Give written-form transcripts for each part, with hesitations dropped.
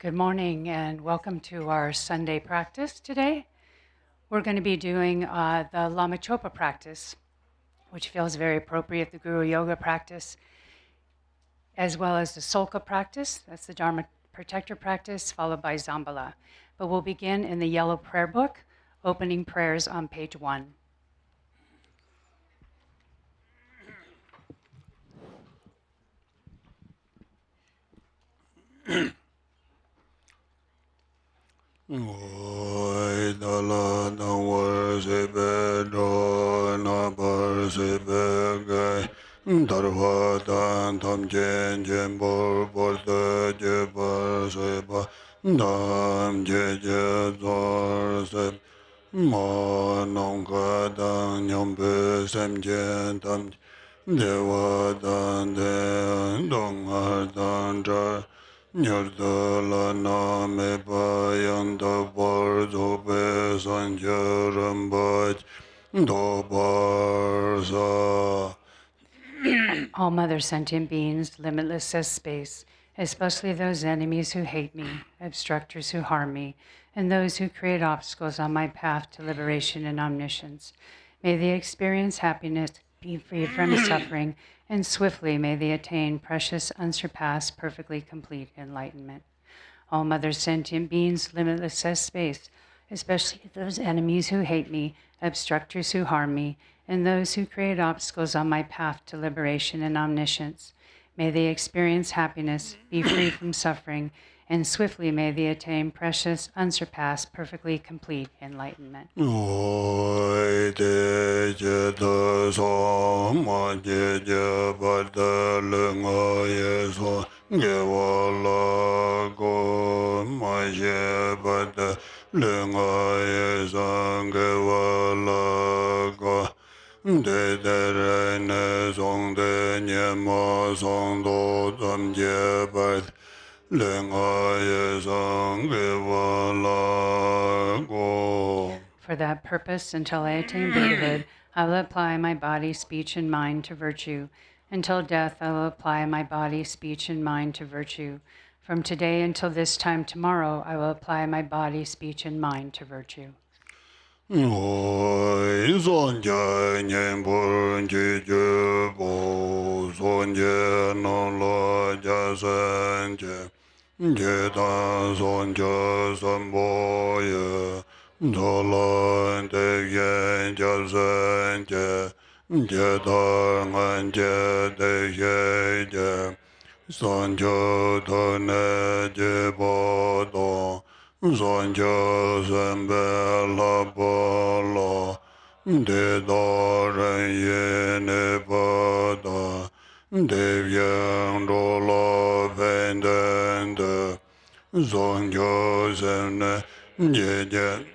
Good morning and welcome to our Sunday practice today. We're going to be doing the Lama Chöpa practice, which feels very appropriate, the Guru Yoga practice, as well as the Solka practice, that's the Dharma Protector practice, followed by Zambala. But we'll begin in the yellow prayer book, opening prayers on page 1. Oi dala na war se be do na bar se be gai darwa dan tam jen jen bor bor de je bar se ba dam je je zor se ma nong ka dan nyam be sem jen tam de wa dan de dong har dan jar Nyardala name bayanda bardo besan jarambaj dobarza. All mother sentient beings, limitless as space, especially those enemies who hate me, obstructors who harm me, and those who create obstacles on my path to liberation and omniscience. May they experience happiness, be free from suffering, and swiftly may they attain precious, unsurpassed, perfectly complete enlightenment. All mother sentient beings, limitless as space, especially those enemies who hate me, obstructors who harm me, and those who create obstacles on my path to liberation and omniscience. May they experience happiness, be free from suffering, and swiftly may they attain precious, unsurpassed, perfectly complete enlightenment. Oi de je de so ma je je ba de le nga ye so ge wa la go ma je ba de le nga ye sang ge wa la go de re ne song de nye ma song do tam je ba le nga ye sang ge wa la go. For that purpose, until I attain Buddhahood, I will apply my body, speech, and mind to virtue. Until death, I will apply my body, speech, and mind to virtue. From today until this time tomorrow, I will apply my body, speech, and mind to virtue. Oi son ja nyen bor ji je bo son je no lo ja san je da son ja san bo ye do lo de yen ja san je da ngan je de ye son jo do ne je bo do Zonja zembe la bala, de da ren ye ne bada, de vien do la vendende, zonja zemne je je,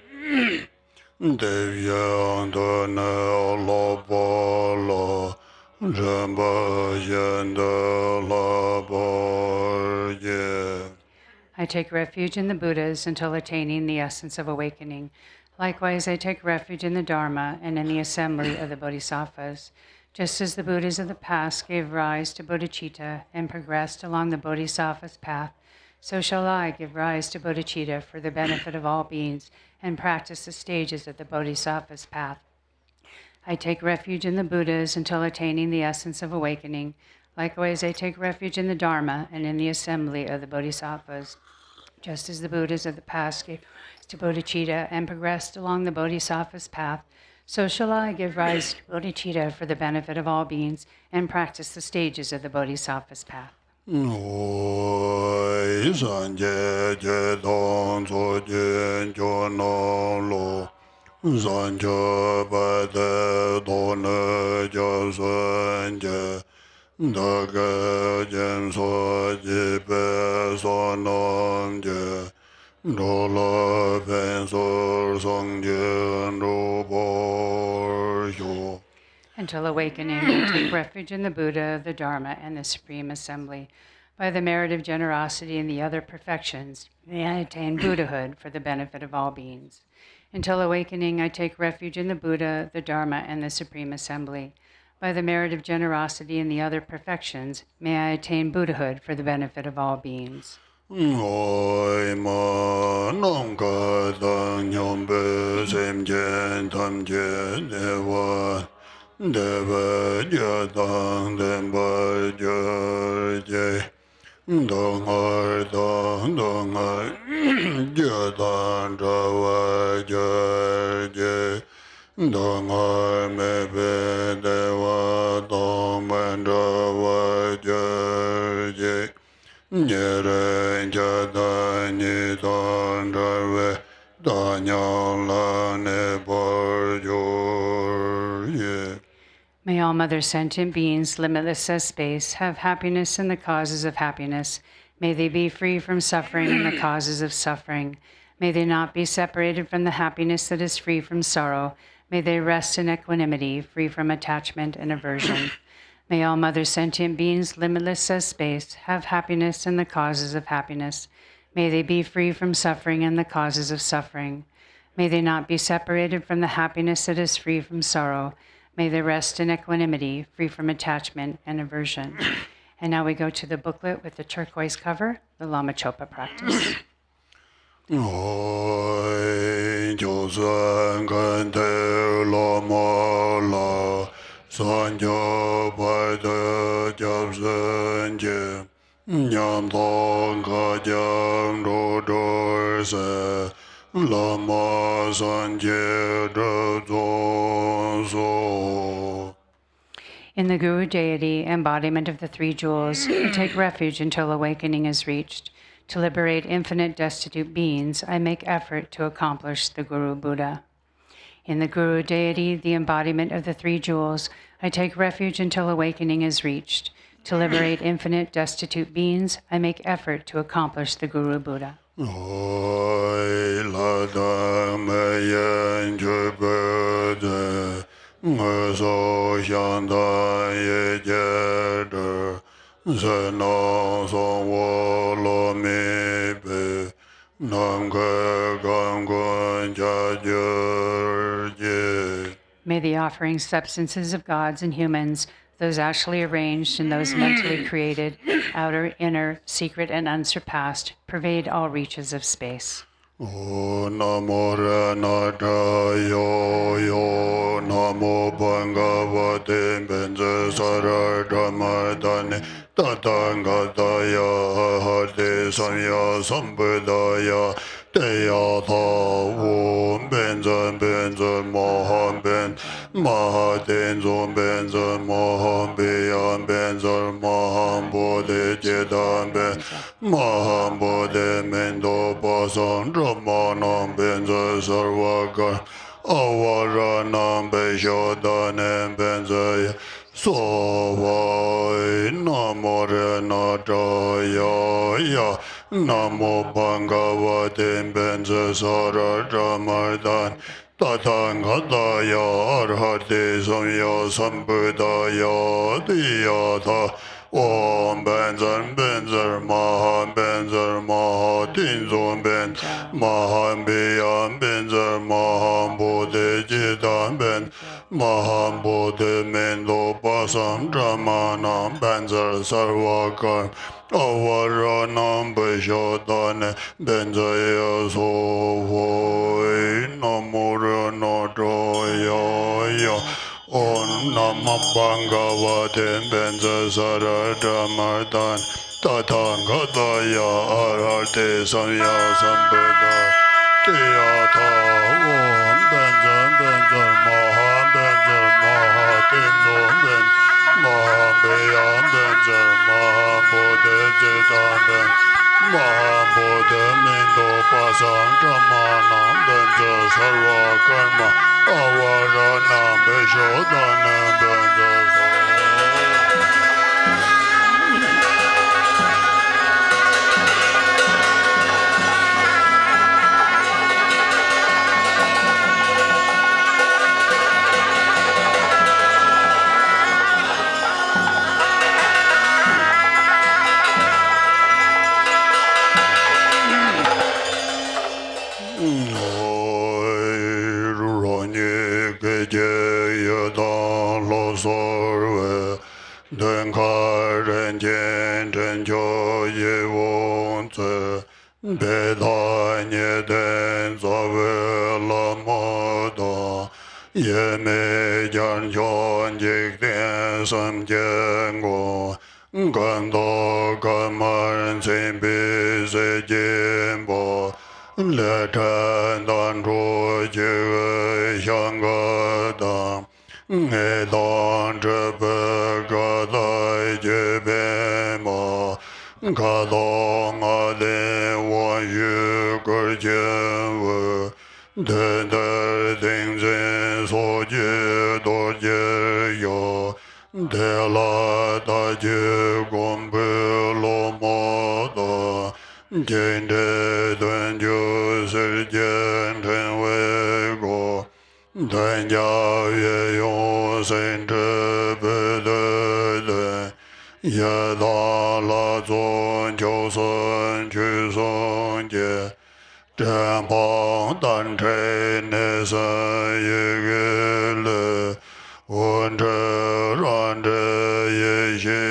de vien do ne la bala, jamba yende la barje. I take refuge in the Buddhas until attaining the essence of awakening. Likewise, I take refuge in the Dharma and in the assembly of the Bodhisattvas. Just as the Buddhas of the past gave rise to bodhicitta and progressed along the Bodhisattva's path, so shall I give rise to bodhicitta for the benefit of all beings and practice the stages of the Bodhisattva's path. I take refuge in the Buddhas until attaining the essence of awakening. Likewise, I take refuge in the Dharma and in the assembly of the Bodhisattvas. Just as the Buddhas of the past gave rise to bodhicitta and progressed along the Bodhisattva's path, so shall I give rise to bodhicitta for the benefit of all beings and practice the stages of the Bodhisattva's path. Oi san je je don so je jo no lo san je ba de do ne jo san je da ge jen so ji be so nam je do la pen so song je ro bo yo. Until awakening, I take refuge in the Buddha, the Dharma, and the Supreme Assembly. By the merit of generosity and the other perfections, may I attain Buddhahood for the benefit of all beings. Until awakening, I take refuge in the Buddha, the Dharma, and the Supreme Assembly. By the merit of generosity and the other perfections, may I attain Buddhahood for the benefit of all beings. Oi ma nam ka dang nyom be sem jen tam jen dewa deva jadang demba je dong har jadang dawa je dong har me be dewa dong ben dawa je Nyere jada ni don darwe danyal la ne borjor ye. May all mother sentient beings, limitless as space, have happiness in the causes of happiness. May they be free from suffering in the causes of suffering. May they not be separated from the happiness that is free from sorrow. May they rest in equanimity, free from attachment and aversion. May all mother sentient beings, limitless as space, have happiness in the causes of happiness. May they be free from suffering in the causes of suffering. May they not be separated from the happiness that is free from sorrow. May they rest in equanimity, free from attachment and aversion. And now we go to the booklet with the turquoise cover, the Lama Chöpa practice. Oi josan kante lama la sanjo pada japsan je nyam tong ka jam do dor se lama sanje do so. In the Guru deity, embodiment of the three jewels, I take refuge until awakening is reached. To liberate infinite destitute beings, I make effort to accomplish the Guru Buddha. In the Guru deity, the embodiment of the three jewels, I take refuge until awakening is reached. To liberate infinite destitute beings, I make effort to accomplish the Guru Buddha. Oi la da me yen ju de so shan da ye je de se no so wo lo mi be nam ge gam gun ja je. May the offering substances of gods and humans, those actually arranged and those mentally created, outer, inner, secret, and unsurpassed, pervade all reaches of space. O namo ranata yo namo bhagavate benza saradhamadane tathāgataya harte samya sampradaya teya tha om benza maha ben maha tenzo benza maha beya benza maha bodhe chedan ben maha bodhe mendo pasan Ramanam benza sarvagar avaranam beshodanem benzaya sovai namo renataya ya namo bhagavate benza saradhamardan tathāgataya arhate samya sampradaya diyatha Om benzer maha tinzon ben maha beyan benzer maha bodhe jidan ben maha bodhe mendo pasam dramanam benzer sarvakar avaranam beshodane benzaya sovoi namoranatoya Om Namah Bhagavate Benza Saradhamardan Tathāgataya Arhate Samya Sambuddha Tiyatha Om Benza Maha Tinzo Ben Maha Beya Benza Maha Bodhe Jitan Ben Maha Bodhe Mendo Pasam Dhamanam Benza Sarva Karma Avaranam Beshodanam Benza se bedanye den zave lama da ye me jan jon jik den sam jengo gando gaman sen bi se jembo le tan dan ro je xiang ga da nghe don zhe be ga dai je be ma ga dong a de wo yu ge jian wu de de ding zhen so jie do jie yo de la da jie gong bu lo mo da jian de dun ju shi jian chen wei guo dan jia yue yong shen zhe be de de ye da la zong jiu sun qu song jie zhen pang dan chen ne san ye ge le wen zhe ran zhe ye xie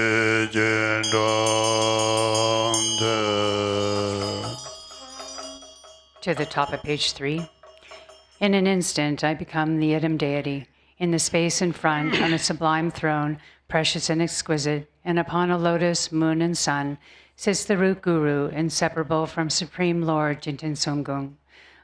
jian zhang de. To the top of page 3. In an instant, I become the Idam deity. In the space in front, on a sublime throne, precious and exquisite, and upon a lotus, moon, and sun, sits the root guru, inseparable from Supreme Lord Jinten Sunggung.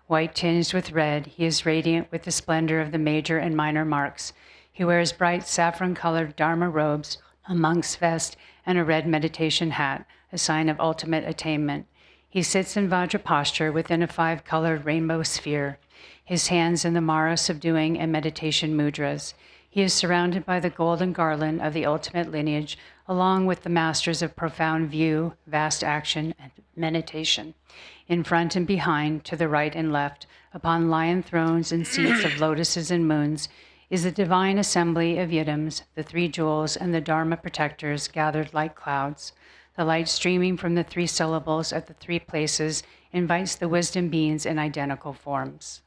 White tinged with red, he is radiant with the splendor of the major and minor marks. He wears bright saffron-colored Dharma robes, a monk's vest, and a red meditation hat, a sign of ultimate attainment. He sits in Vajra posture within a 5-colored rainbow sphere, his hands in the Mara subduing and meditation mudras. He is surrounded by the golden garland of the ultimate lineage, along with the masters of profound view, vast action, and meditation. In front and behind, to the right and left, upon lion thrones and seats of lotuses and moons, is the divine assembly of Yidams, the 3 jewels, and the Dharma protectors gathered like clouds. The light streaming from the 3 syllables at the 3 places invites the wisdom beings in identical forms.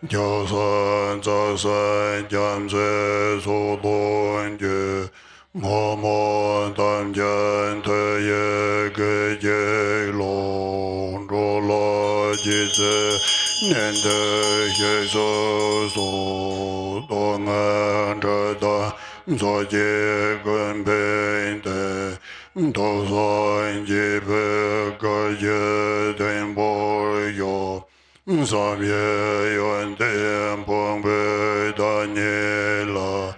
Jiao san za san jiam se su lun ju mo mo tam jian te ye ge jie long zhuo la ji zi nian de xie su su dong an zhe da zuo jie gun ping de dou san ji pe ge jie den bo yo Sam ye yuan den pong bei da nie la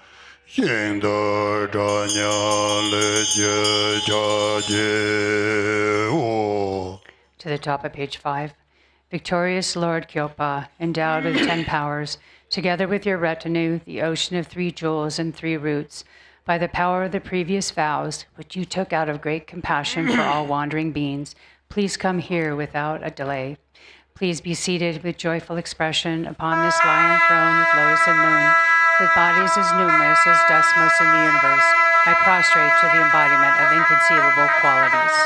xin de zha niang le jie jia jie wo. To the top of page 5. Victorious Lord Chöpa, endowed with 10 powers, together with your retinue, the ocean of 3 jewels and 3 roots, by the power of the previous vows, which you took out of great compassion for all wandering beings, please come here without a delay. Please be seated with joyful expression upon this lion throne with lotus and moon, with bodies as numerous as dust motes in the universe. I prostrate to the embodiment of inconceivable qualities.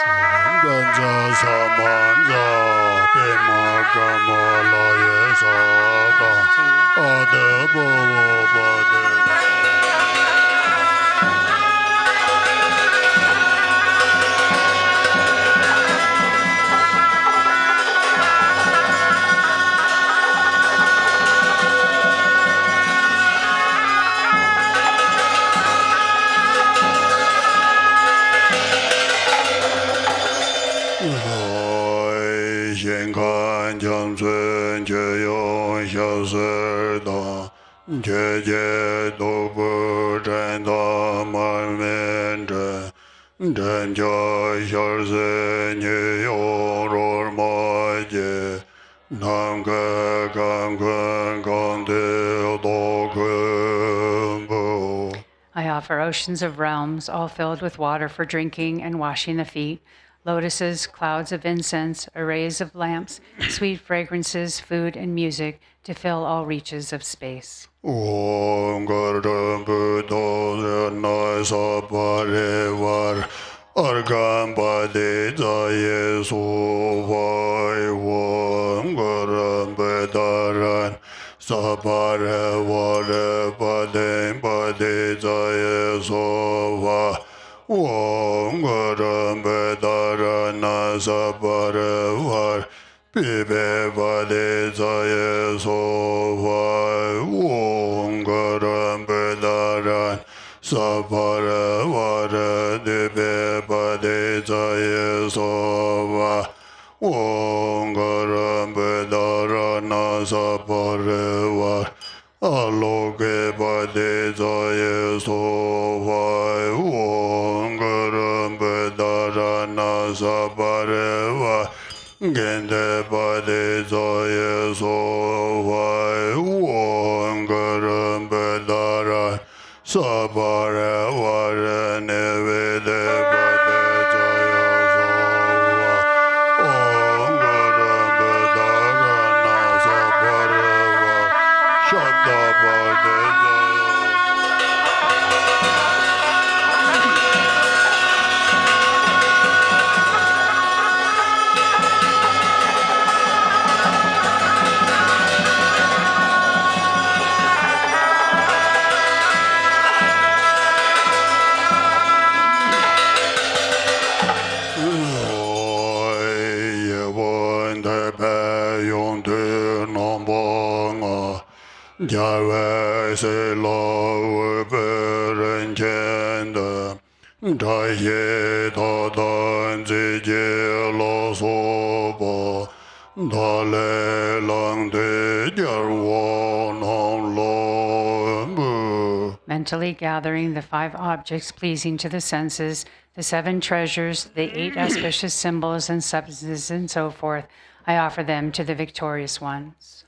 I offer offer oceans of realms, all filled with water for drinking and washing the feet, lotuses, clouds of incense, arrays of lamps, sweet fragrances, food, and music to fill all reaches of space. Om Garam Buddha Nasa Parivar Argam Padita Yesu Vai Om Garam Bedaran Sapare Vare Padem Padita Yesu Vai Om Garam Bedaran Nasa Parivar Pibe Padita Yesu Vai Om Garam Bedaran Sapare Vare Pibe Padita Yesu Vai Om Garam Bedaran Sapare Vare Aloke Padita Yesu Vai Om Garam Bedaran Sapare Vare Gente Padita Yesu Vai Om Garam Bedaran Sapare Vare Nevede Padita Yesu Vai Om Garam Bedaran Sapare Vare Shabda Padita Yahweh se la beren kende da ye da dan zi je la so ba da le lang de jar wo nam lo bu. Mentally gathering the 5 objects pleasing to the senses, the 7 treasures, the 8 auspicious symbols and substances, and so forth, I offer them to the victorious ones.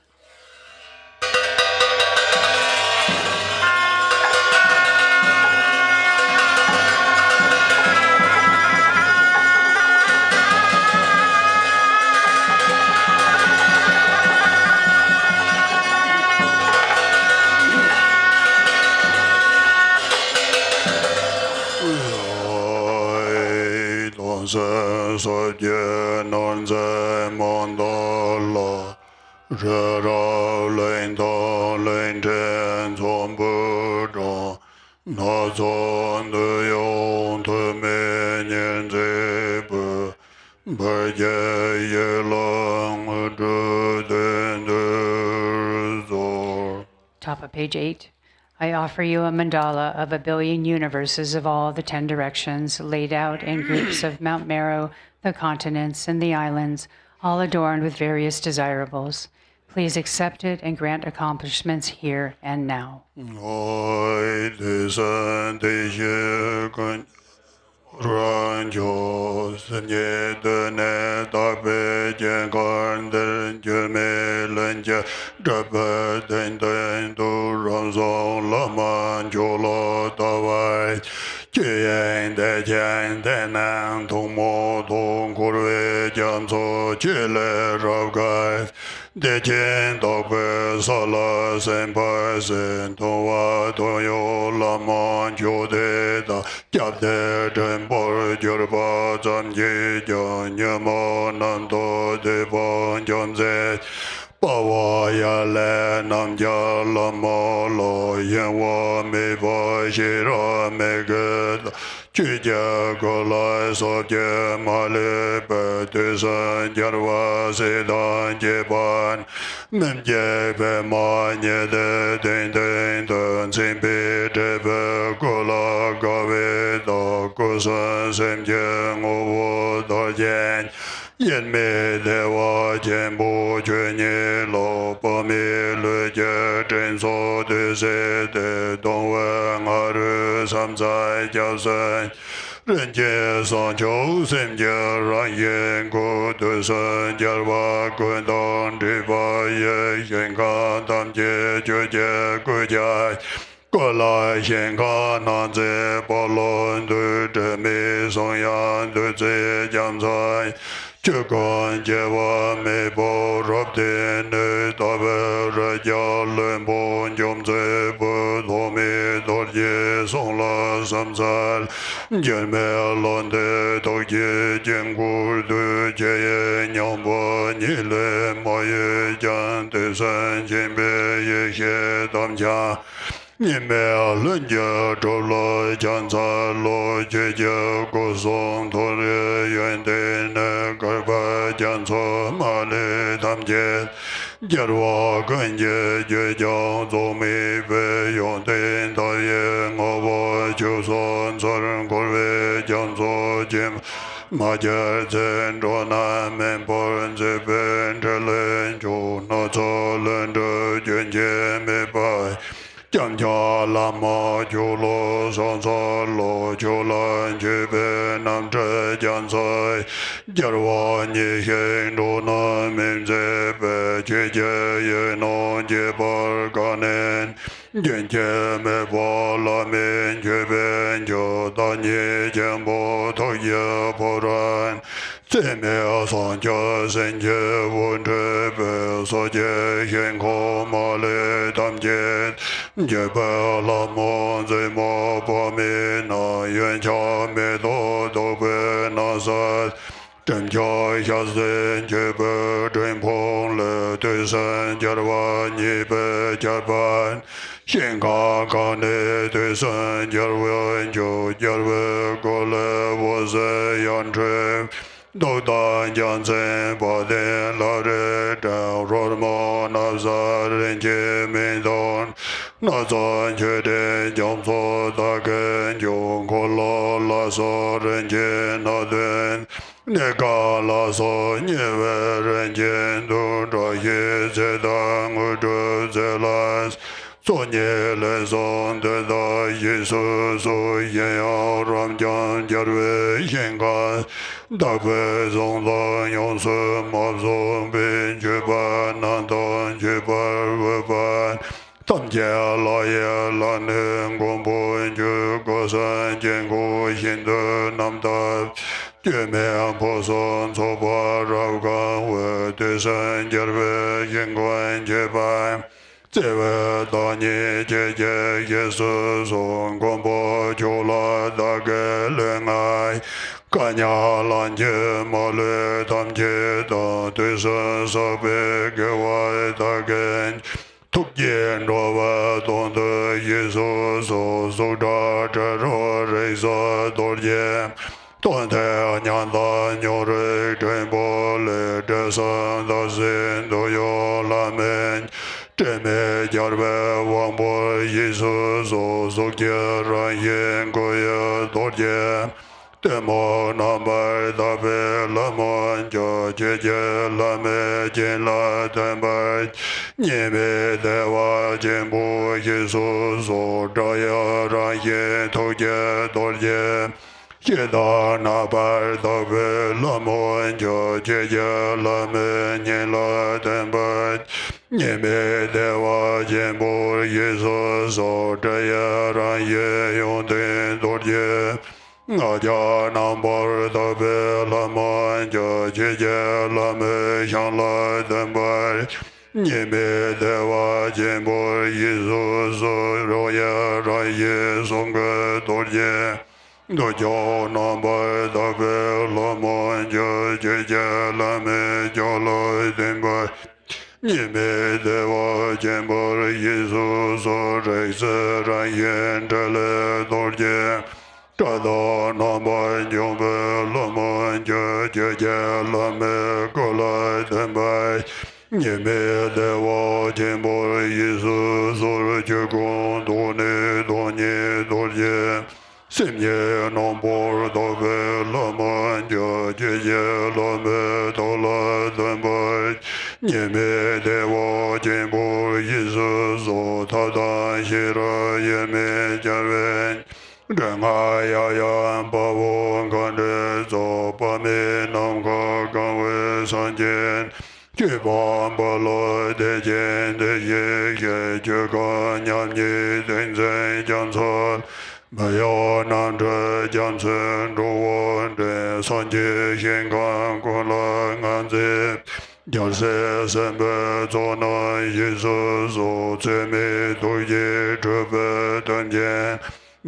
Sodje nonze mandala Rara lenda lenten som Buddha Nazon de yon te menyen zebe Böje yelang du den zor. Top of page 8. I offer you a mandala of 1 billion universes of all the 10 directions, laid out in groups of Mount Meru, the continents, and the islands, all adorned with various desirables. Please accept it and grant accomplishments here and now. Ranjo sanye dene tabe jengar den jume lenja tabe den den du ranzo lama jolo tawai Chien de chen de nan tong mo tong kurwe jamso chile rabgai De chen tabe sala senpai sen towa toyo lama jode da Kyab de den bor jorba zam ye jan yama nando de ban jam zet Bawa ya le nam ya lama lo yen wa me va shira me ged Chu ja go la so je ma le pe te san jar wa se dan je ban Mem je pe ma nye de den den den sin pe de pe go la ga ve da go san sem je ngo wo da jen Yen me de wa jen bo juen ye lo pa me le je zhen so de se de dong wen a re sam zai jiao sen Ren jie san qiu sem jie ran yen gu de sen jia wa guen dong di fa ye yen kan tam jie jue jie gu jia Ko la xian ka nan zi pa lon du zhe mi song yang du zi jiang cai. Chö kan jie wa mi po rab tin nu ta ve re jia lun pon jom zi bu to mi to ji song la sam sal. Jian me lon de to ji jian gu du jie ye nyang po ni le ma ye jiang de san jian be ye xie tam jia. Niệm mẹ luân giờ trâu lo chan sa lo chế chế cô song thô lê yuan tê nê cơ ba chan sa ma lê tham chế Giác hòa cân chế chế chang dô mi phê yuan tê ta yê ngô bò chiu son sa rân cô phê chan sa chim Ma chế chên trô nan men bò rân chế phê trê lên chô na cha lên trê chuyên chế mê bài Chang cha Lama Chöpa Sadhana Dharmapalas Chöpa Nam Tre Chan Sai Jarwa Nhi Hen Do Na Mem Se Pe Che Che Ye Non Che Par Ka Nen Yen Che Me Pa La Men Che Ben Cho Ta Nhi Chen Po Thok Ye Po Ran Se Me San Cha Sen Che Won Tre Pe So Che Hen Ko Ma Le Tam Che GBI Lamas Pa Me Na Yuan Cha Me Do Do Pe Na Sat Trần Cha Xa Sen Che Pe Trinh Phong Le Tuy San Jarwa Nhi Pe Char Pan Xian Ka Ka Ne Tuy San Jarwa Cho Jarwa Ko Le Wo Se Yan Tre Đô tan chan sen pa ten la re trao rô mô na sa rin che min don na san che ten chom so ta ken chung ko lo la so rin che na ten ne ka la so nye ve rin chen tu tra ye se tang u tu se las so nye le son te da ye su ye ya ram chan jar ve yen ka Da Pe Song San Yong Sun Ma Song Bin Che Pa Nan Tan Che Pa Ve Pan Tam Che La Ye La Nen Gong Pun Che Ko San Chen Ko Xin De Nam Ta Che Me Po Son So Pa Rao Kan We Te San Jar Ve Yin Guan Che Pa Tse Ve Ta Nyi Che Che Ye Su Song Gong Po Cho La Da Ge Leng Ai Ka nya lan che ma le tam che ta tu sa sa pe ge wa ta gen thúc yen ro va ton de ye so da cha ro re sa do ye ton te nyan da nyo re ten bo le de sa da sen do yo la men Tre me jar ve wang bo ye so che ra yen go ye do ye Temo nambar dabe lamon jo je je lame jen la tembar Nyeme dewa jembo yesu so daya ra ye to je dol je Yeda nabar dabe lamon jo je je lame jen la tembar Nyeme dewa jembo yesu so daya ra ye yon ten dol je Nga ja nam bar da be la man ja je je la me shan la den bar Nye me de wa jen bo yi so ro ya ra ye song ge do ye Do ja nam bar da be la man ja je je la me ja la den bar Nye me de wa jen bo yi so re se ra yen de le do ye Tra da nam ban yong be la man je je je la me ko la den bai Nye me de wa jen bo yi so re je gong do ne do nye do ye Sim ye nam bo da be la man je je je la me to la den bai Nye me de wa jen bo yi so ta dan shi ra ye me jan wen Reng ai ya yan pa wong kan de so pa me nam ka kan we san jen Chöpa Bala De Jen De Ye Ye Chöka Nyam Nyi Den Zen Jan Sol Baya Nan Tre Jan Sen Do Won De San Ji Shen Kan Kun La Ngan Zip Jan Se Sen Be Zo Nan Yi Su Su Tse Mi Du Yi Chö Pe Den Jen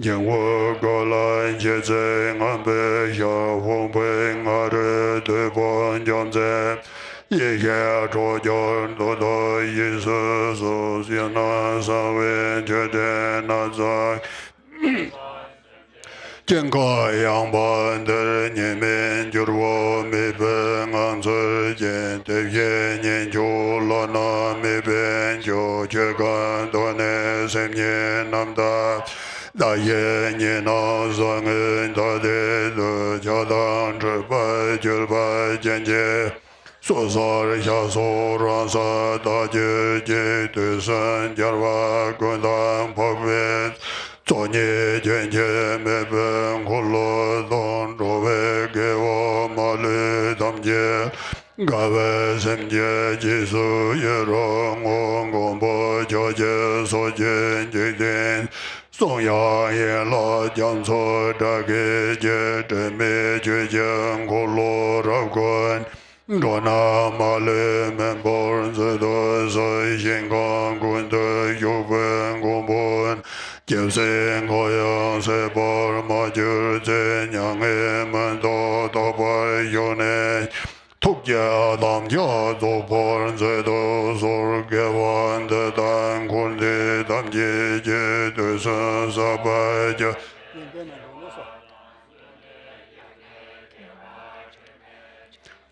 Yen Wo Go Lan Ye Zhe Ngan Be Xia Hong Pe Nga Re De Bon Jan Zip Ye ya zhuo jian du du yi si su xian na san wen jue de na zai jian ge yang ban de nian men ju wo mi ben an zi jian de ye nian ju lo na mi ben ju jue gan du ne sem nian nam da da ye nian na zang en da de de jia dang zhi bai ju bai jian jie 娑萨日下娑让萨大觉解对三加瓦滚当破灭，作孽见解灭本苦罗当作为给我马律当解，该为sem解即速也让我公布教解所见决定。 颂扬言老将错这个解真灭绝将苦罗绕关。 若那马勒门波人自多所现光棍的有分公本，就是我要是波马就这样的门多多不有呢。ทุกอย่างตามยาตัวพรเสดสุรเกวันเดตังคุณเดตามเจเจตุสัสบายจะ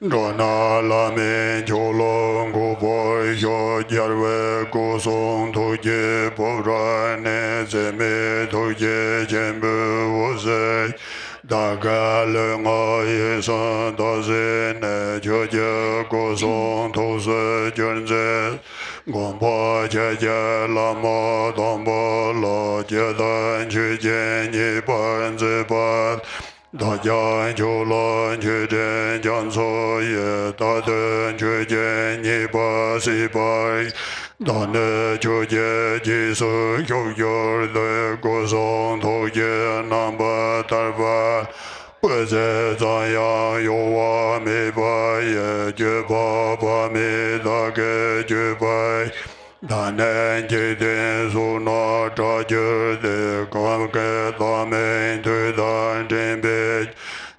若那拉面就龙古波小加维古松土杰波然呢在美土杰全部无谁，大概两个夜上到谁呢？就叫古松土是军人，光怕姐姐拉马当波老阶段去见你半子半。 大家就乱去见将所也，大等去见你把西拜，大呢就见即是有的过上头也南巴达巴，不在怎样有我没拜也绝怕把没大给绝拜。 大难节点所那扎觉的光给他们推断真别，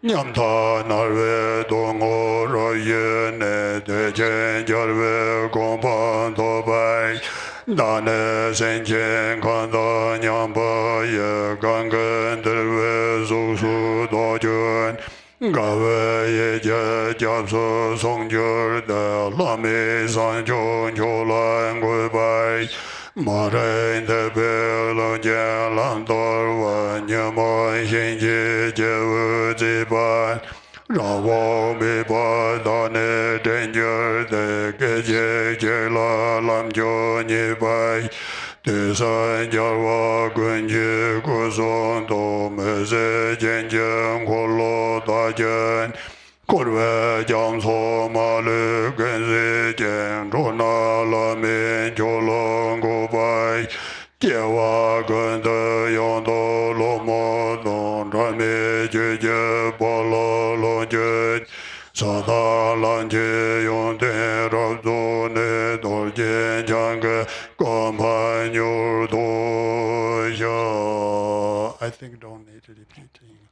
让他那位多我若也呢的见家位公旁多白，大难生前看到娘把也刚跟的位叔叔多卷。 各位也家家属送酒的拉美山中求兰归拜，马人的别了见兰多万年满心结结无几般，让我明白到你真觉的给结结了兰就你拜。 第三叫我滚去古松都没事见见苦罗大见，苦为将错马律跟谁见着那拉面就龙古拜，叫我跟的用到罗摩东传灭绝绝波罗罗绝。 萨达兰切用的绕住那多见强个光盘牛多呀。I think don't need repeating.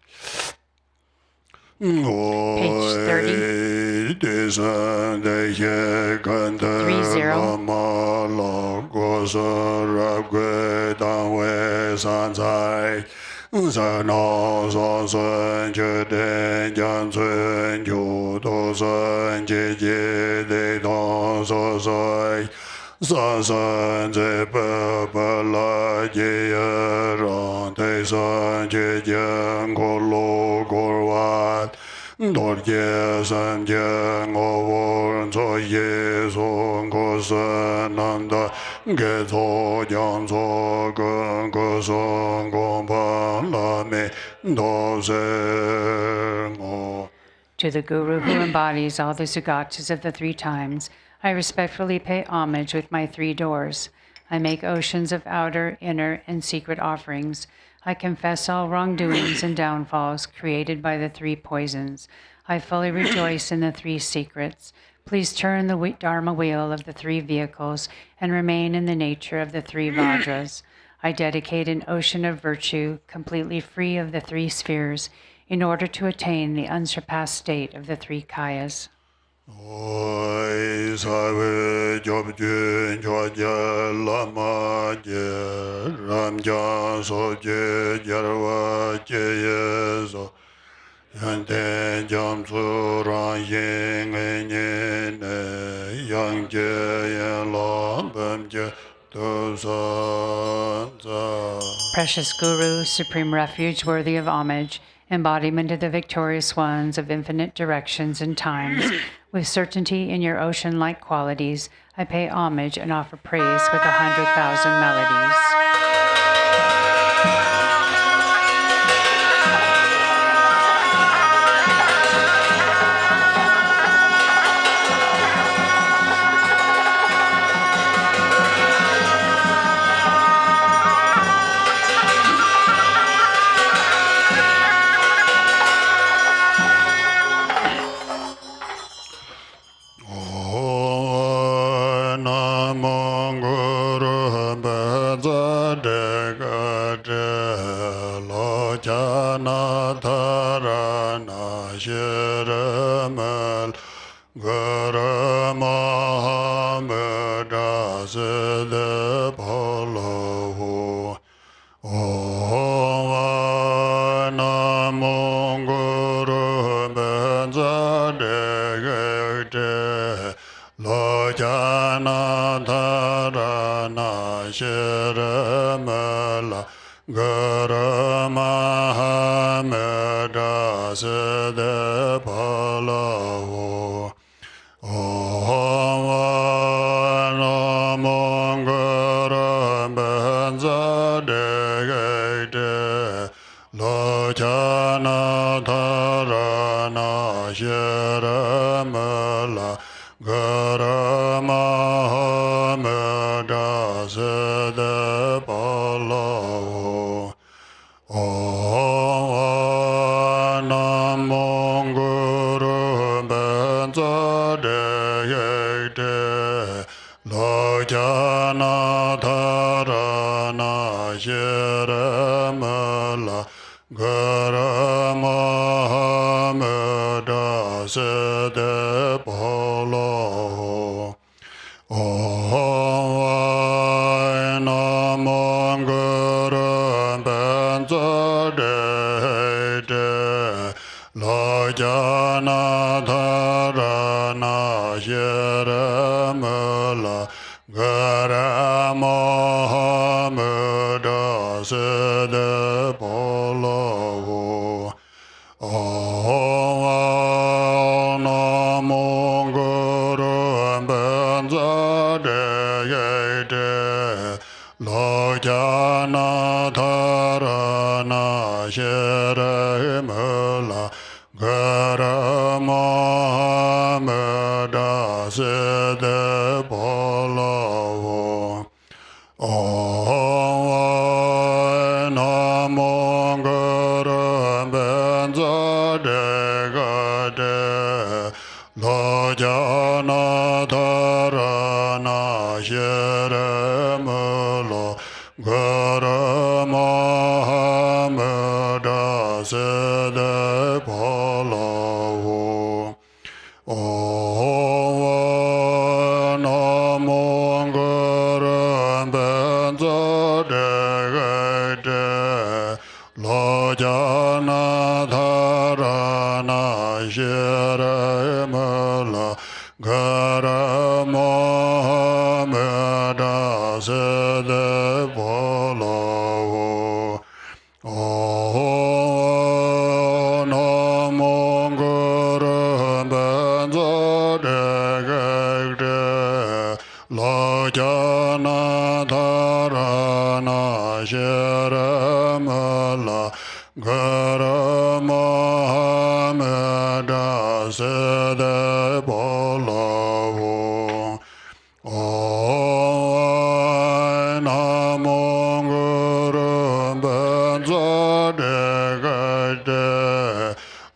Page 30. 第三的些跟的拉玛老国是热归单位三在。 三老三生决定将春秋多生节节的当所在，三生在不不来节也让对生节节过路过完。 多劫三劫，我闻作耶稣可是难得，给错将错跟个生公旁拉美都是我。 To the Guru who embodies all the sugatas of the 3 times, I respectfully pay homage with my 3 doors. I make oceans of outer, inner, and secret offerings. I confess all wrongdoings and downfalls created by the 3 poisons. I fully rejoice in the 3 secrets. Please turn the Dharma wheel of the 3 vehicles and remain in the nature of the 3 Vajras. I dedicate an ocean of virtue, completely free of the 3 spheres, in order to attain the unsurpassed state of the 3 Kayas. Oi sawe job jun joja lama je ram ja so je jarwa je yeso yante jam su ran yin ne yang je yan la bam je to sa. Precious Guru, supreme refuge worthy of homage, embodiment of the victorious ones of infinite directions and times, with certainty in your ocean-like qualities, I pay homage and offer praise with 100,000 melodies.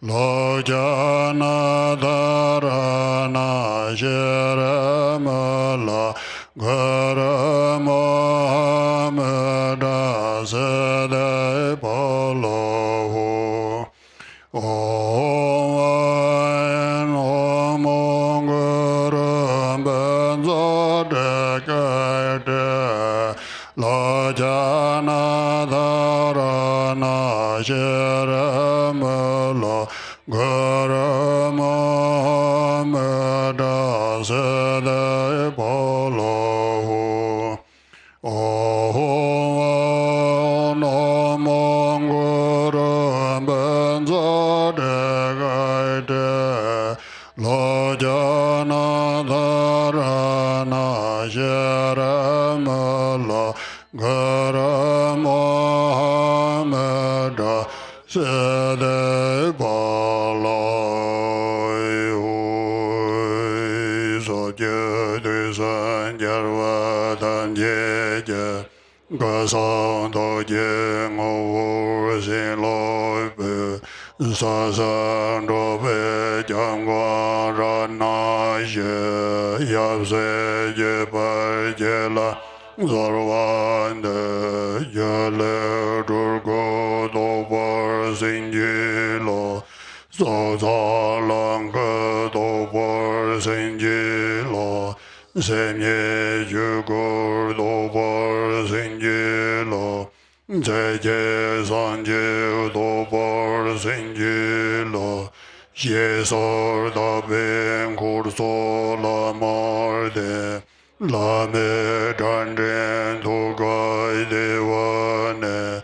Lojana Dharana Sharamala Gara Mohameda Sada Polo Om Mongara Benza Dekade Lojana Dharana Sharamala Gara Mohameda Sada Polo Om Mongara Benza Dekade Lojana Dharana Sharamala Gara Mohameda Sada Palai Soje de San Jarwa Tan Jeje Gasan Doje Ngor Sin Loi Pe Sa San Do Pe Jam Gwa Rana Ye Yap Se Je Par Je La Zarvande Yale Durgo Dobar Sinjilo Sozalanka Dobar Sinjilo Semye Jugur Dobar Sinjilo Jeje Sanje Dobar Sinjilo Yesor Daben Kurso Lamarde Lame Danden Togai Dewane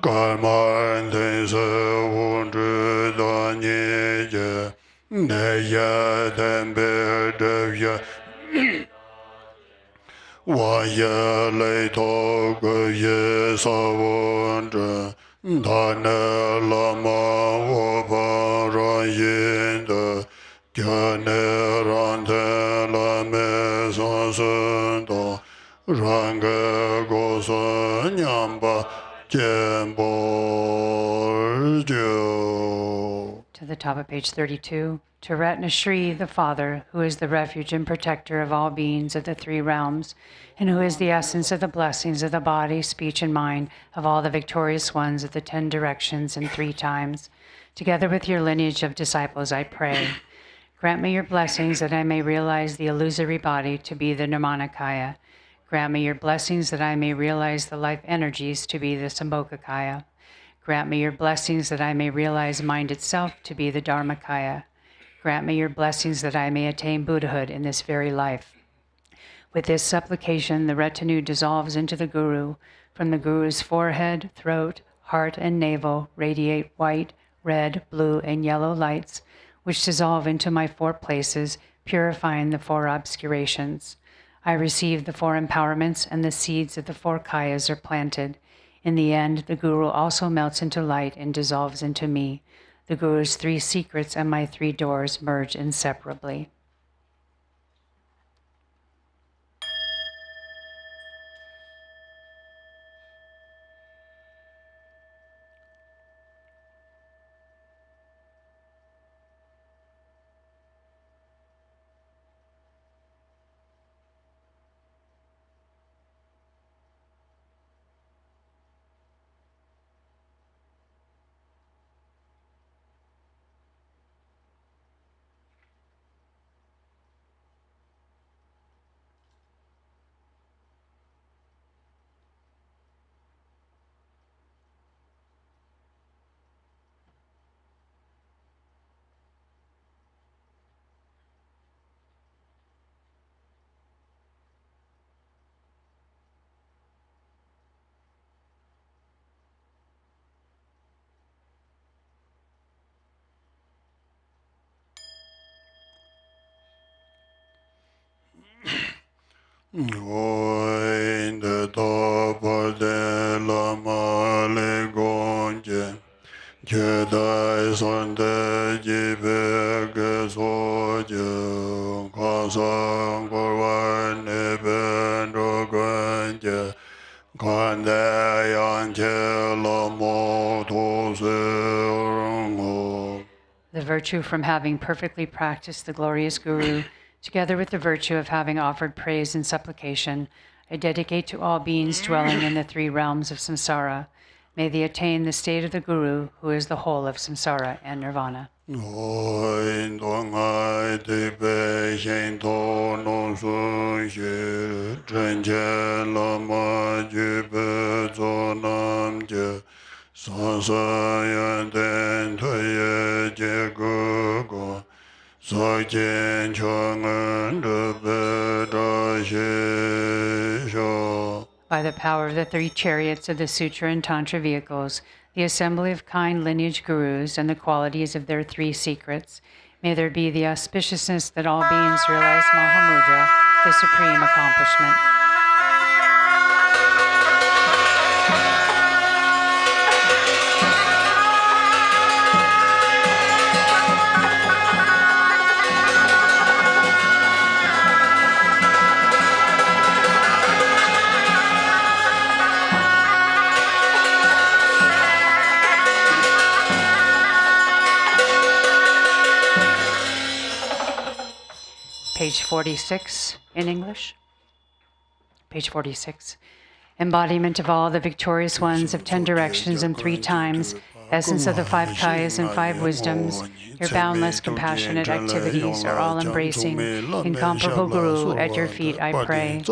Kalman Tense Wundru Danye Neya Tembe Devya Waya Leito Ye Savundra Dane Lama Wapara Yinda Kyane Rante Lame Sasunda Range Gosa Nyamba Jembo To the top of page 32. To Ratna Shri, the Father, who is the refuge and protector of all beings of the three realms, and who is the essence of the blessings of the body, speech, and mind of all the victorious ones of the 10 directions and 3 times. Together with your lineage of disciples, I pray. Grant me your blessings that I may realize the illusory body to be the Nirmanakaya. Grant me your blessings that I may realize the life energies to be the Sambhogakaya. Grant me your blessings that I may realize mind itself to be the Dharmakaya. Grant me your blessings that I may attain Buddhahood in this very life. With this supplication, the retinue dissolves into the Guru. From the Guru's forehead, throat, heart, and navel radiate white, red, blue, and yellow lights, which dissolve into my 4 places, purifying the 4 obscurations. I receive the 4 empowerments, and the seeds of the 4 kayas are planted. In the end, the Guru also melts into light and dissolves into me. The Guru's 3 secrets and my 3 doors merge inseparably. Oin de topa de lama le gonje, Jedai son de jibe ge soje, Kasan korwan ne bendo gonje, Kande yanche lamo to se orungo. virtue from having perfectly practiced the glorious Guru, together with the virtue of having offered praise and supplication, I dedicate to all beings dwelling in the three realms of samsara. May they attain the state of the Guru, who is the whole of samsara and nirvana. Lama Chöpa Sadhana Sasayanten Taya Jagogo Sakjen Chongan Sho. By the power of the three chariots of the Sutra and Tantra vehicles, the assembly of kind lineage gurus, and the qualities of their three secrets, may there be the auspiciousness that all beings realize Mahamudra, the supreme accomplishment. Page 46 in English. Page 46. Embodiment of all the victorious ones of 10 directions and 3 times, essence of the 5 kayas and 5 wisdoms, your boundless compassionate activities are all embracing. Incomparable Guru, at your feet I pray.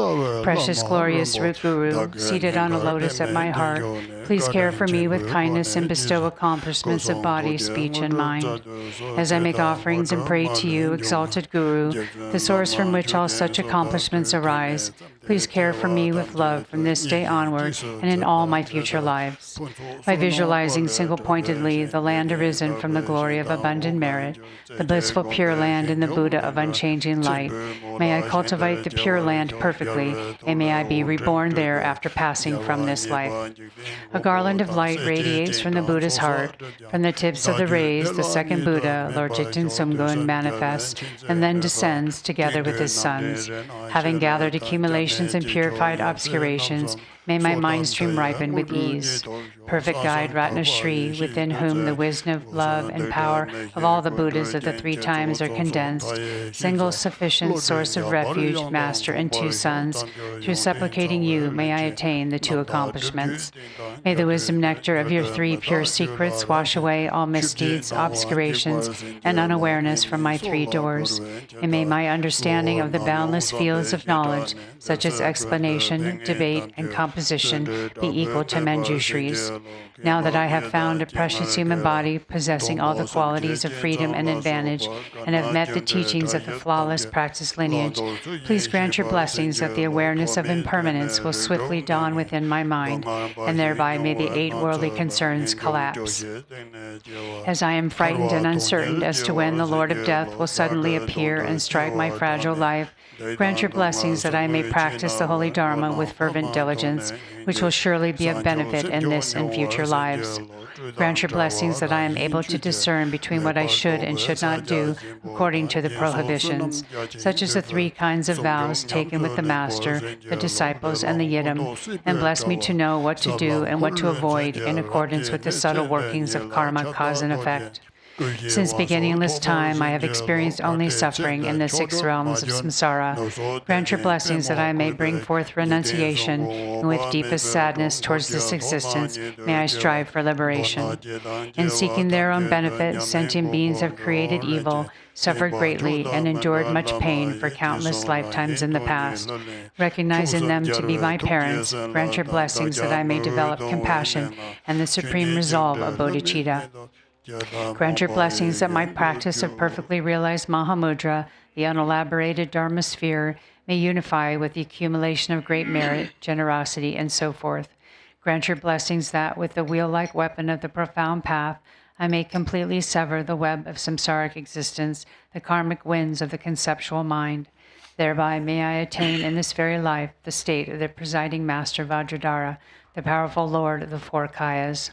Precious glorious root Guru, seated on a lotus at my heart, please care for me with kindness and bestow accomplishments of body, speech, and mind. As I make offerings and pray to you, exalted Guru, the source from which all such accomplishments arise, please care for me with love from this day onward and in all my future lives. By visualizing single-pointedly the land arisen from the glory of abundant merit, the blissful Pure Land in the Buddha of unchanging light, may I cultivate the Pure Land perfectly, and may I be reborn there after passing from this life. A garland of light radiates from the Buddha's heart. From the tips of the rays, the second Buddha, Lord Jigten Sumgun, manifests and then descends together with his sons. Having gathered accumulations and purified obscurations, may my mind stream ripen with ease. Perfect guide Ratna Shri, within whom the wisdom, love, and power of all the Buddhas of the 3 times are condensed, single sufficient source of refuge, master, and 2 sons, through supplicating you may I attain the 2 accomplishments. May the wisdom nectar of your 3 pure secrets wash away all misdeeds, obscurations, and unawareness from my 3 doors. And may my understanding of the boundless fields of knowledge, such as explanation, debate, and composition, be equal to Manjushri's. Now that I have found a precious human body possessing all the qualities of freedom and advantage, and have met the teachings of the flawless practice lineage, please grant your blessings that the awareness of impermanence will swiftly dawn within my mind, and thereby may the 8 worldly concerns collapse. As I am frightened and uncertain as to when the Lord of Death will suddenly appear and strike my fragile life, grant your blessings that I may practice the holy Dharma with fervent diligence, which will surely be of benefit in this and future lives. Grant your blessings that I am able to discern between what I should and should not do according to the prohibitions, such as the 3 kinds of vows taken with the Master, the disciples, and the Yidam, and bless me to know what to do and what to avoid in accordance with the subtle workings of karma, cause, and effect. Since beginningless time, I have experienced only suffering in the 6 realms of samsara. Grant your blessings that I may bring forth renunciation, and with deepest sadness towards this existence, may I strive for liberation. In seeking their own benefit, sentient beings have created evil, suffered greatly, and endured much pain for countless lifetimes in the past. Recognizing them to be my parents, grant your blessings that I may develop compassion and the supreme resolve of bodhicitta. Grant your blessings that my practice of perfectly realized Mahamudra, the unelaborated Dharma sphere, may unify with the accumulation of great merit, generosity, and so forth. Grant your blessings that, with the wheel-like weapon of the profound path, I may completely sever the web of samsaric existence, the karmic winds of the conceptual mind. Thereby may I attain in this very life the state of the presiding master Vajradhara, the powerful lord of the 4 kayas.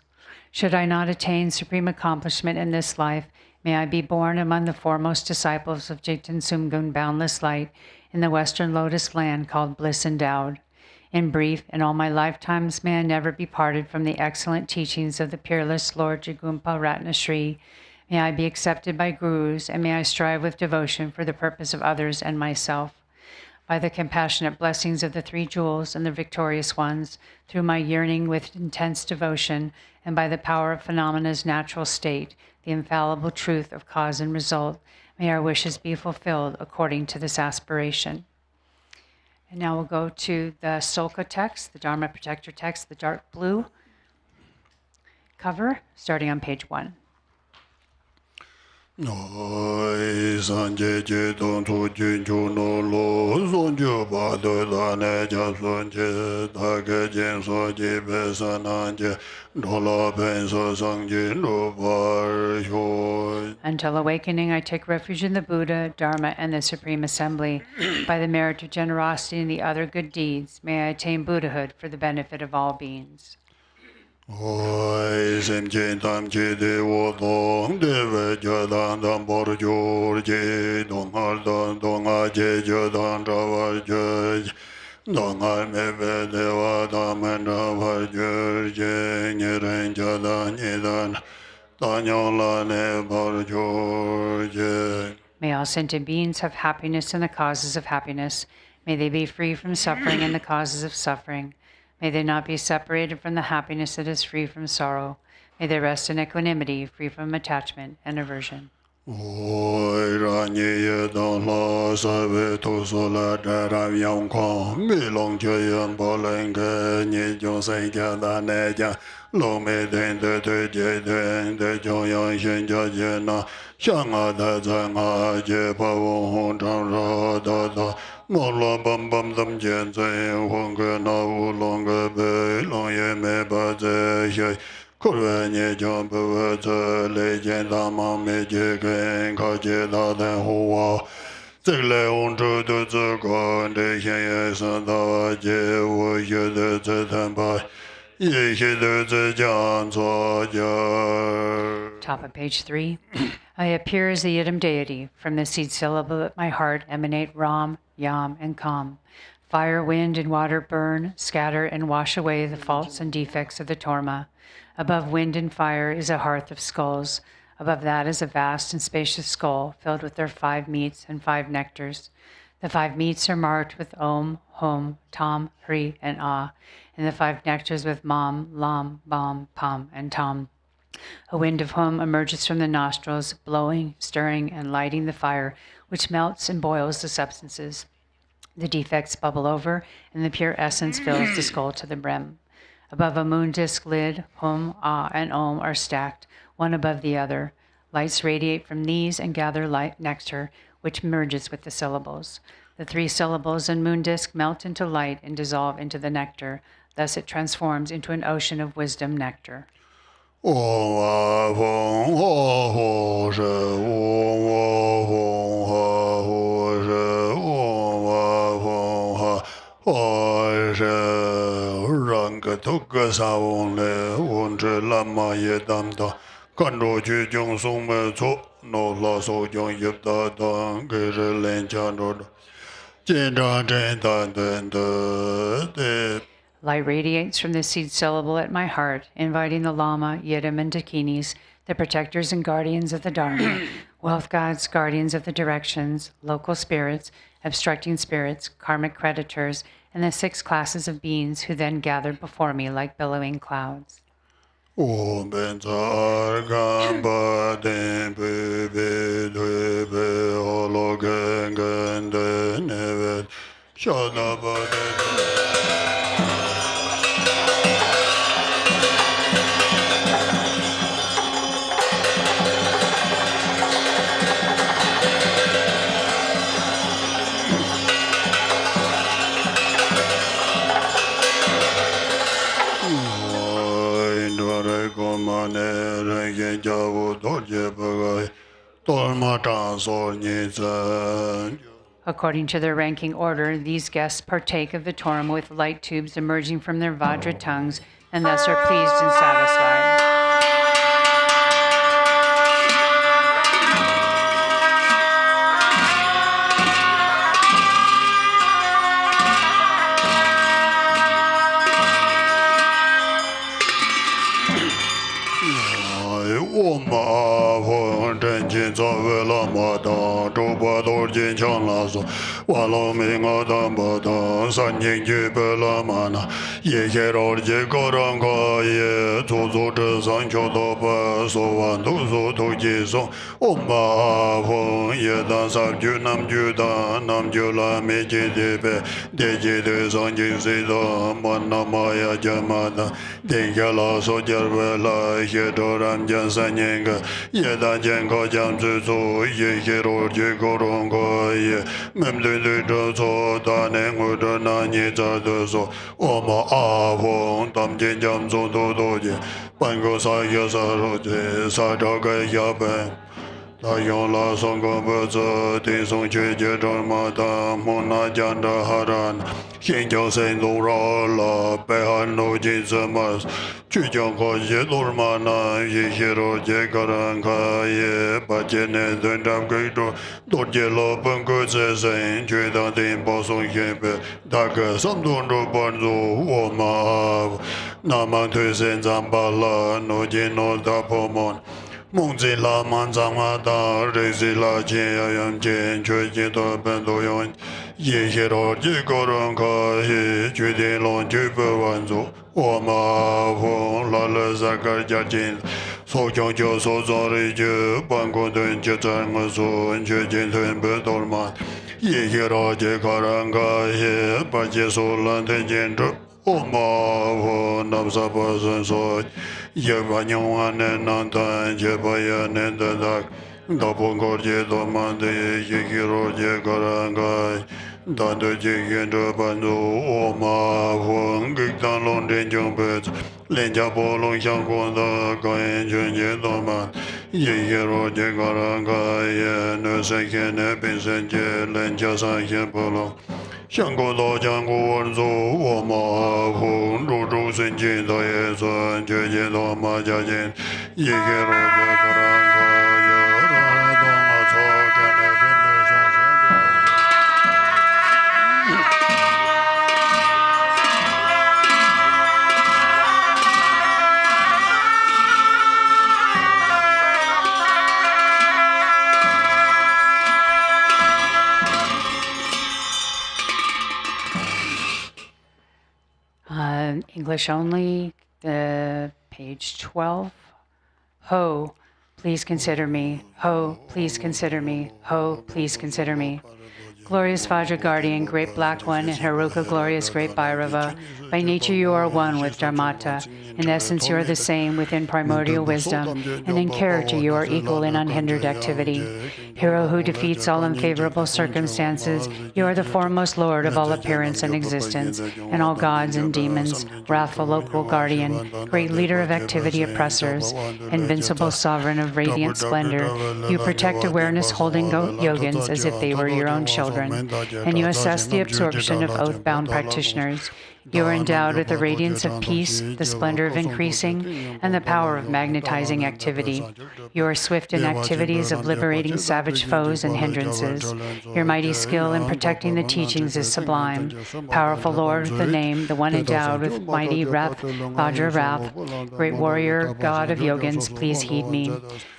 Should I not attain supreme accomplishment in this life, may I be born among the foremost disciples of Jigten Sumgun boundless light in the western lotus land called bliss endowed. In brief, in all my lifetimes may I never be parted from the excellent teachings of the peerless Lord Jigumpa Ratna Shri. May I be accepted by gurus, and may I strive with devotion for the purpose of others and myself. By the compassionate blessings of the three jewels and the victorious ones, through my yearning with intense devotion, and by the power of phenomeno's natural state, the infallible truth of cause and result, may our wishes be fulfilled according to this aspiration. And now we'll go to the Sulka text, the Dharma Protector text, the dark blue cover, starting on page 1. Noi sanje je don tu jin chu no lo son ju ba de la ne ja son je da ge jin so ji be sa nan je do la ben so sang ji no ba sho. Until awakening, I take refuge in the Buddha, Dharma, and the Supreme Assembly. By the merit of generosity and the other good deeds, may I attain Buddhahood for the benefit of all beings. Oi sem chen tam che de wo dong de ve ja dan dan bor jo je dong har dan dong a je jo dan ra wa je dong a me ve de wa da men ra wa je nye ren ja dan nye dan dan yo la ne bor jo je. May all sentient beings have happiness and the causes of happiness. May they be free from suffering and the causes of suffering. May they not be separated from the happiness that is free from sorrow. May they rest in equanimity, free from attachment and aversion. Oi ra nye ye dan la sa ve to so la da ra yang kong mi long che yan bo len ge nye jo sai ja da ne ja lo me den de je den de jo yang shen ja je na xiang a da zang a je pa wo hong zhang ra da da mo lo bam bam dam jian zai hong ge na wu long ge bei long ye me ba zai xie Kurve nye jom puwe tse le jen da ma me je gen ka je da den huwa. Zik le un zhu du zi guan de xian ye san da wa je wu ye de zi ten pa. Ye xie de zi jian zuo jia. Top of page 3. I appear as the Yidam deity. From the seed syllable at my heart emanate Ram, Yam, and Kam. Fire, wind, and water burn, scatter, and wash away the faults and defects of the Torma. Above wind and fire is a hearth of skulls. Above that is a vast and spacious skull filled with their 5 meats and 5 nectars. The 5 meats are marked with Om, Hum, Tam, Hri, and Ah, and the 5 nectars with Mam, Lam, Bam, Pam, and Tam. A wind of Hum emerges from the nostrils, blowing, stirring, and lighting the fire, which melts and boils the substances. The defects bubble over, and the pure essence fills the skull to the brim. Above a moon disk lid, Hum, Ah, and Om are stacked, one above the other. Lights radiate from these and gather light nectar, which merges with the syllables. The 3 syllables and moon disk melt into light and dissolve into the nectar. Thus it transforms into an ocean of wisdom nectar. Om A Fong Ha Ho She Om A Fong Ha Ho She Om A Fong Ha Ho She Rang Ge Tuk Ge Sa Wong Le Won Zhe Lama Ye Dam Da Kan Ro Ju Jung Sung Me Cu No La So Jung Yip Da Dang Ge Zhe Len Chan Ro Jin Zhang Zhen Dan Den De De. Light radiates from the seed syllable at my heart, inviting the Lama, Yidam, and Dakinis, the protectors and guardians of the Dharma, wealth gods, guardians of the directions, local spirits, obstructing spirits, karmic creditors, and the 6 classes of beings who then gathered before me like billowing clouds. Om Ben Tsar Gam Ba Den Pe Pe Dui Pe Holo Gen Gen De Nevet Shana Ba Den. According to their ranking order, these guests partake of the Torma with light tubes emerging from their Vajra tongues and thus are pleased and satisfied. Om Chen Chin Tsawe Lama Ta Chöpa Dorjin Chan La So Walo Minga Damba Ta San Yin Chöpa Lama Na Ye Khe Rorje Korang Ka Ye Tso Tso Che San Cho To Pa So Wan Tu So Tu Ji So Om Ma Fong Ye Dan Sab Ju Nam Ju Dan Nam Ju La Me Chi De Pe De Ji De San Ji Se Da Man Na Ma Ya Jama Da Den Kya La So Jar Ve La He Do Ram Jan San Yen Ga Ye Dan Jen Ka Jam Tsu So Ye Khe Ro Je Ko Rong Ka Ye Mem Du Du Du So Da Ne Ngu Du Na Ni Za Du So Om A Fong Tam Jen Jam So Do Do Je Ban Go Sa Ye Sa Ro Je Sa Da Ga Ya Ben Ta Yong La Song Ko Pe Tse Ti Song Che Je Zhong Ma Ta Mo Na Jan Da Ha Ran Xin Jiao Sen Lu Ra La Pe Han Lu Jin Se Ma Chu Jiang Ko Ye Lu Ma Na Ye He Ro Je Ka Ran Ka Ye Ba Je Ne Dun Dam Ge Do Do Je Lo Pen Ko Se Sen Chue Da Tin Po Song He Pe Da Ge Sam Dun Ru Ban Zu Wo Ma Na Ma Tu Sen Zang Ba La No Jin No Da Po Mon Mong Zi La Man Zang Ma Da Re Zi La Jin Ya Yang Jin Chue Jin Do Ben Do Yong Ye He Ro Ji Ko Rong Ka He Chue Din Long Chue Pe Wan Zu Wo Ma Fong La Le Za Ka Jia Jin So Jiang Jiao So Zong Ri Ju Ban Gong Dun Jie Zhan Nge Su Chue Jin Tun Pe Do Ma Ye He Ro Ji Ka Rang Ka He Ba Jie So Lan Ten Jin Zhu O Ma Fong Nam Sa Pa Sun So Ye Ba Nyong An Ne Nan Tan Je Pa Ya Ne Da Dak Da Po Ko Je Do Man De Ye He Ro Je Ka Rang Ka Da De Je Yen Zhe Ban Du O Ma Fong Gek Dan Long Den Jiang Pe Len Jia Po Long Xiang Guan Da Ka Yen Chuen Je Do Man Ye He Ro Je Ka Rang Ka Ye Ne Sen Kien Ne Bin Sen Je Len Jia San Kien Po Long 相国道江国文祖，我马红入主神经道业尊，绝界道马家金，一个罗杰格兰卡耶，罗东阿草真的分别上神。English only, page 12. Ho, please consider me. Ho, please consider me. Ho, please consider me. Glorious Vajra Guardian, Great Black One, and Haruka Glorious Great Bhairava, by nature you are one with Dharmata. In essence you are the same within primordial wisdom, and in character you are equal in unhindered activity. Hero who defeats all unfavorable circumstances, you are the foremost lord of all appearance and existence, and all gods and demons, wrathful local guardian, great leader of activity oppressors, invincible sovereign of radiant splendor. You protect awareness holding yogins as if they were your own children, and you assess the absorption of oath-bound practitioners. You are endowed with the radiance of peace, the splendor of increasing, and the power of magnetizing activity. You are swift in activities of liberating savage foes and hindrances. Your mighty skill in protecting the teachings is sublime. Powerful Lord with the name, the one endowed with mighty wrath, Vajra wrath, great warrior, God of yogins, please heed me.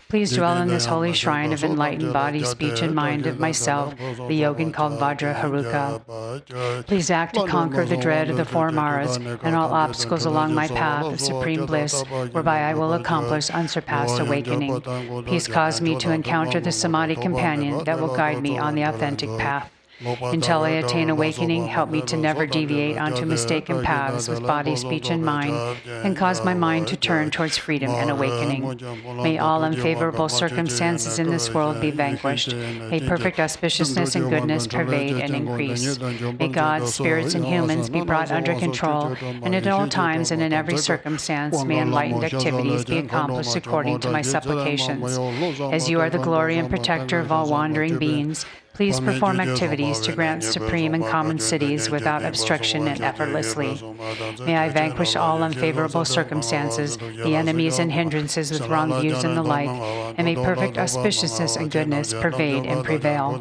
Please dwell in this holy shrine of enlightened body, speech, and mind of myself, the yogin called Vajra Haruka. Please act to conquer the dread of the four Maras and all obstacles along my path of supreme bliss, whereby I will accomplish unsurpassed awakening. Please cause me to encounter the Samadhi companion that will guide me on the authentic path. Until I attain awakening, help me to never deviate onto mistaken paths with body, speech, and mind, and cause my mind to turn towards freedom and awakening. May all unfavorable circumstances in this world be vanquished. May perfect auspiciousness and goodness pervade and increase. May God, spirits, and humans be brought under control, and at all times and in every circumstance, may enlightened activities be accomplished according to my supplications. As you are the glory and protector of all wandering beings, Please perform activities to grant supreme and common cities without obstruction and effortlessly. May I vanquish all unfavorable circumstances, the enemies and hindrances with wrong views and the like, and may perfect auspiciousness and goodness pervade and prevail.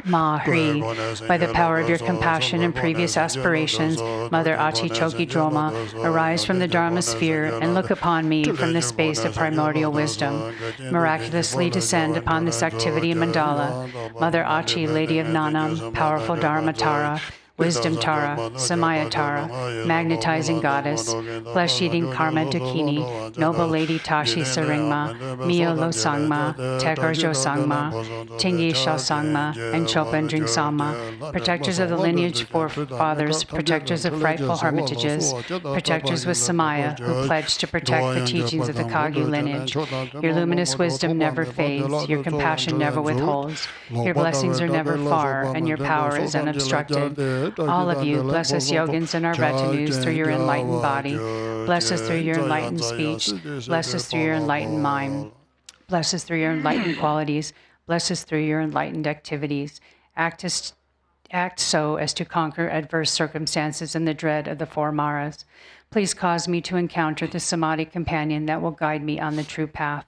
Ma Hri, by the power of your compassion and previous aspirations, Mother Achi Choki Droma, arise from the Dharma sphere and look upon me from the space of primordial wisdom. Miraculously descend upon this activity mandala. Mother Achi, Lady of Nanam, powerful Dharma Tara, Wisdom Tara, Samaya Tara, Magnetizing Goddess, Flesh-eating Karma Dakini, Noble Lady Tashi Saringma, Mio Lo Sangma, Tekorjo Sangma, Tingi Shal Sangma, and Chopendring Sama, protectors of the lineage forefathers, protectors of frightful hermitages, protectors with Samaya, who pledged to protect the teachings of the Kagyu lineage. Your luminous wisdom never fades, your compassion never withholds, your blessings are never far, and your power is unobstructed. All of you, bless us yogins and our retinues through your enlightened body. Bless us through your enlightened speech. Bless us through your enlightened mind. Bless us through your enlightened qualities. Bless us through your enlightened activities. Act so as to conquer adverse circumstances and the dread of the four maras. Please cause me to encounter the samadhi companion that will guide me on the true path.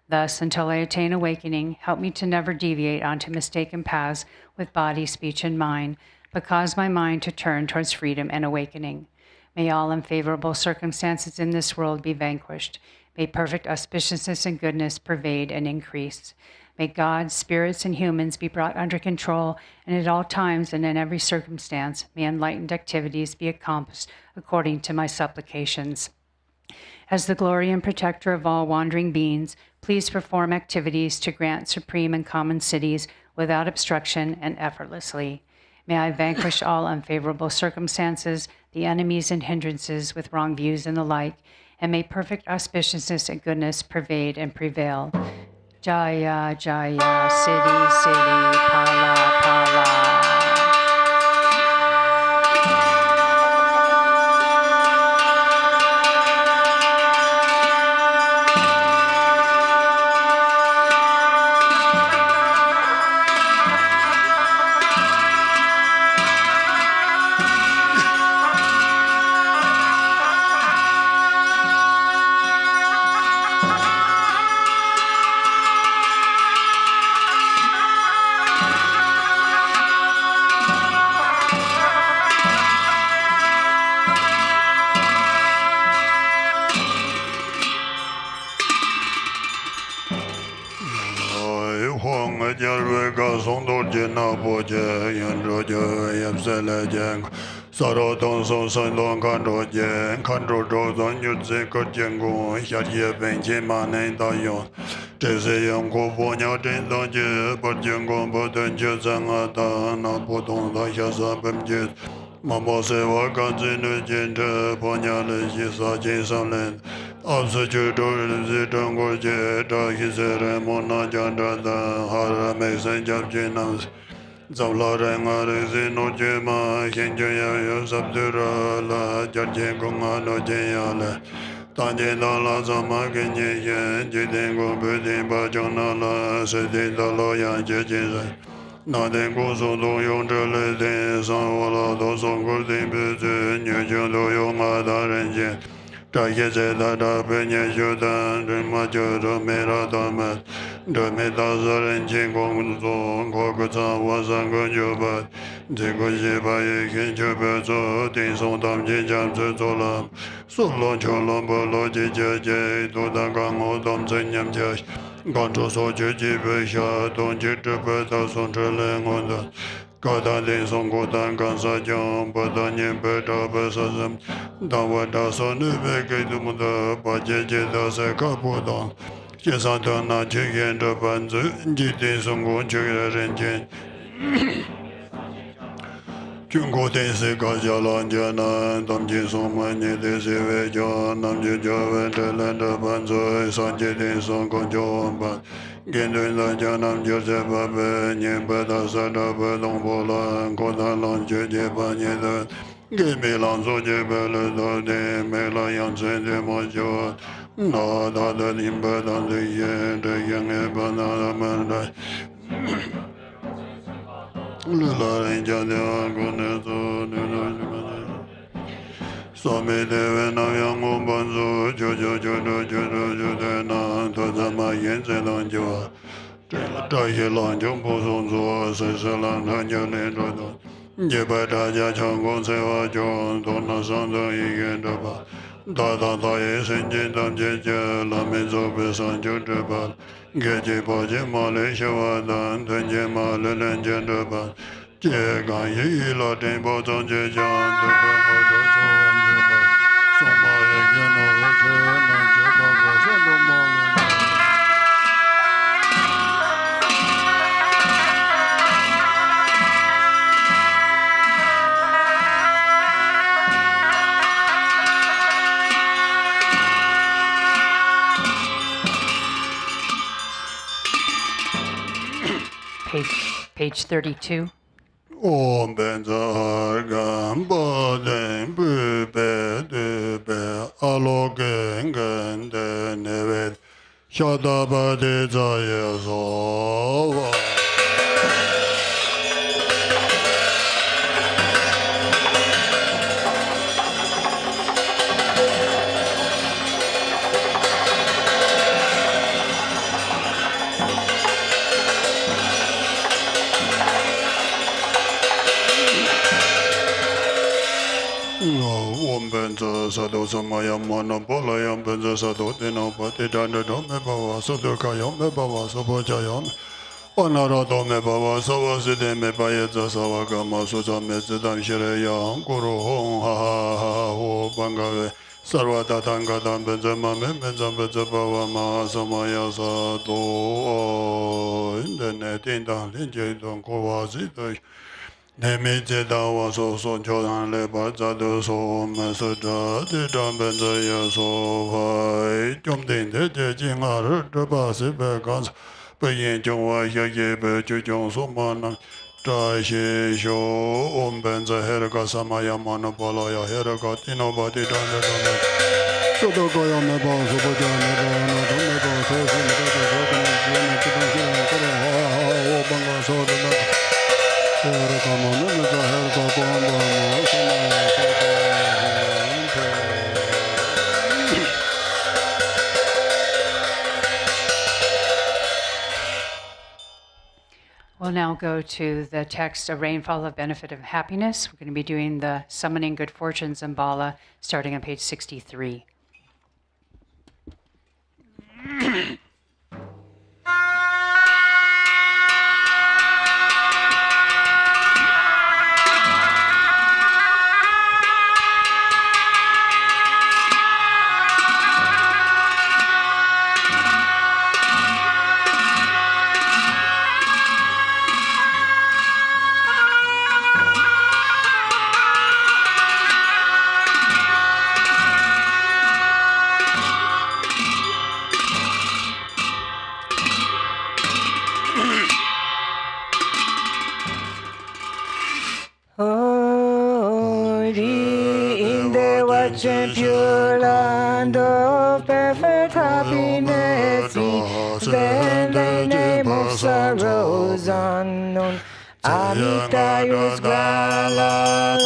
Thus, until I attain awakening, help me to never deviate onto mistaken paths with body, speech, and mind, but cause my mind to turn towards freedom and awakening. May all unfavorable circumstances in this world be vanquished. May perfect auspiciousness and goodness pervade and increase. May God, spirits, and humans be brought under control, and at all times and in every circumstance, may enlightened activities be accomplished according to my supplications. As the glory and protector of all wandering beings, please perform activities to grant supreme and common cities without obstruction and effortlessly. May I vanquish all unfavorable circumstances, the enemies and hindrances with wrong views and the like, and may perfect auspiciousness and goodness pervade and prevail. Jaya, Jaya, Siddhi, Siddhi, Pala, Pala. Mama se wa kanzinu jinte ponyale jisa jinsamlen Absu do zitango je da hizere mona janda da hara meksen jab jinams Zavla renga rezi no jema henjo ya yo sabdura la jarje konga no jeya le Tanje da la zama genye yen jitengo bedin ba jona la sedi da lo ya je jinsa Na den go so do yong zhe le den san wo la do song gu den bi zhe nye jian do yong ma da ren jian zha ye zhe da da pe nye xiu dan ren ma zhe zhe me ra da ma zhe me da zhe ren jing gong zong ko gu zang wa san gu jiu ba zhe gu xie ba ye ken qiu pe zo den song tam jin jiang zhe zo lam su long qiu long po lo ji jie jie du dan gang o dom zhen nyam jie Gan zhu so jie ji bei xia dong ji zhi bei da song zhi len gong da Ga dan lin song gu dan gan sa jiang ba dan nian bei da bei sa zhen Dan wa da so nu bei gei du mu da ba jie jie da se ka bu dong Jie san dan na ji yan zhe ban zi ji din song gong ji ge ren jian Jun gu den se ga jia lan jia nan dam jin song ma ni de se wei jia nam ji jia wen zhe len zhe ban zui san ji din song gong jiao ban Gen dun da jia nam jia se ba bei nian bei da sa da bei dong bo lan ko da lan jie jie ba ni de Ge me lan so jie bei le da de me la yang zhen de ma jiao Na da de nin bei da de ye de yang e ba na da ma da Jadya Gune Swami Deve Navyangu Banzu Jojo Jodo Jodo Jodena Todama Yense Lanjua Tahi Lanjung Bozon Zua Sesalan Hanjane Dodo Jebata Jachangon Sewa Jon Dona Sanda Yigendaba Dada Taye Senjin Tamjeja Lamizo Besan Jodeba Geji Paje Male Shawadan Tenje Male Lenjendaba Jegan Yi La Tempo Zonje Jan Deba Modo Soan Soma Yagena Hoche Nanjeba Vasando Male Page 32. Om Benza Gam Boden Bube Dube Alogen Gende Nevet Shadabade Zaya Sova Benza Sado Samaya Mana Bolayam Benza Sado Dino Pati Dana Dome Bava Sodoka Yome Bava Soboja Yome Onara Dome Bava Sovaside Me Bayeza Savagama Suza Mezidam Shireyam Guru Hong Ha Ha Ha Ho Bangave Sarvata Tangadam Benza Mame Benza Benza Bava Ma Samaya Sado Indene Tindan Linje Don Kovasi Nemi Jedawa So So Jodan Le Bazado So Mesada De Dambenza Ya So Vai Jomdin De Jingar De Basi Begans Bayin Jongwa Yage Be Jujong So Manam Dai Shi Sho Om Benza Herga Samaya Mana Balaya Herga Tino Badi Danda Danda Sodoko Yame Ba Subaja Neba Nada Neba So So Neba So Kana Jene Kitan Jene Koro Ha Ha O Banga So Danda We'll now go to the text, A Rainfall of Benefit of Happiness. We're going to be doing the Summoning Good Fortune Zambala, starting on page 63. In pure land of perfect happiness, then the name of sorrows unknown. Amitayus grala,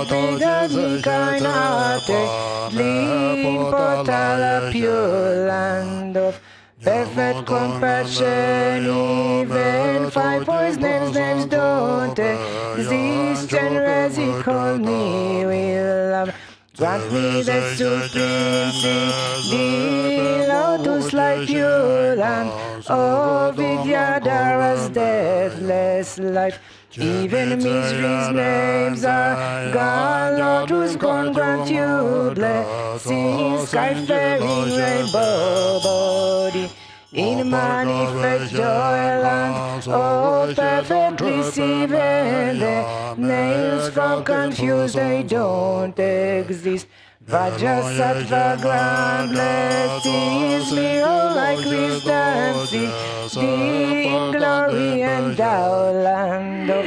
Tigazi kind-hearted, Limpotala, pure land of perfect compassion, even 5 poisonous names don't exist, generous equally with love. Grant me the supremacy, the lotus-like pure land of Vidyadhara's deathless life. Even misery's names are gone, Lord who's gone, grant you blessings, sky-faring rainbow body. In manifest joy land, oh perfect receiving the names from confused, they don't exist. Vajrasattva grand blessings, mirror like wisdom, see the glory and thou land of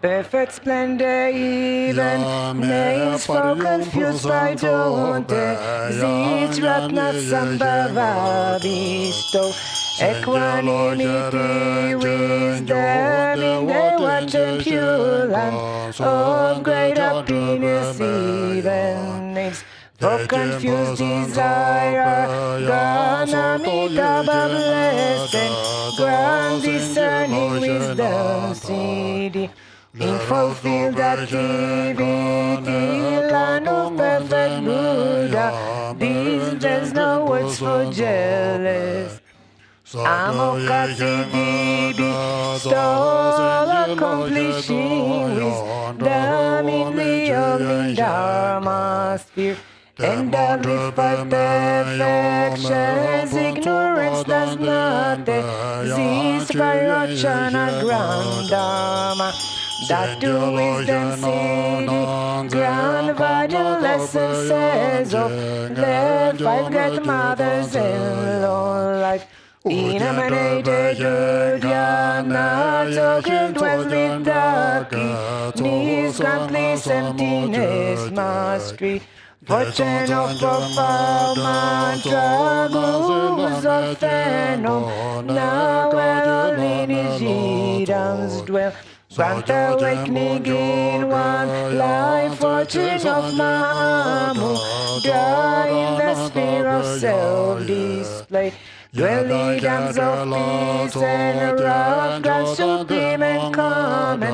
perfect splendor, even names for confused by don't exist. Ratna Sambhava bestow equanimity, wisdom in the watching and pure land of great happiness, even names for confused desire. Grant Amitabha blessing, grant discerning wisdom, CD. In fulfilled activity, land of perfect Buddha, there's no words for jealous. Amokasiddhi, stall accomplishing wisdom in the young Dharma sphere. Endowed with perfections, ignorance does not exist. Vairocana grand Dharma, that to wisdom city, grand vital essences of their five great mothers in long life. Inaminated Jnana, so great was Vidaki, knees complete emptiness, mastery. Fortune of profound mantra, gurus of phenom, now where all initiators dwell. Grant awakening in one life, fortune of Mahamu, dry in the sphere of self-display. Dwell dams of peace and wrath, grant supreme and common,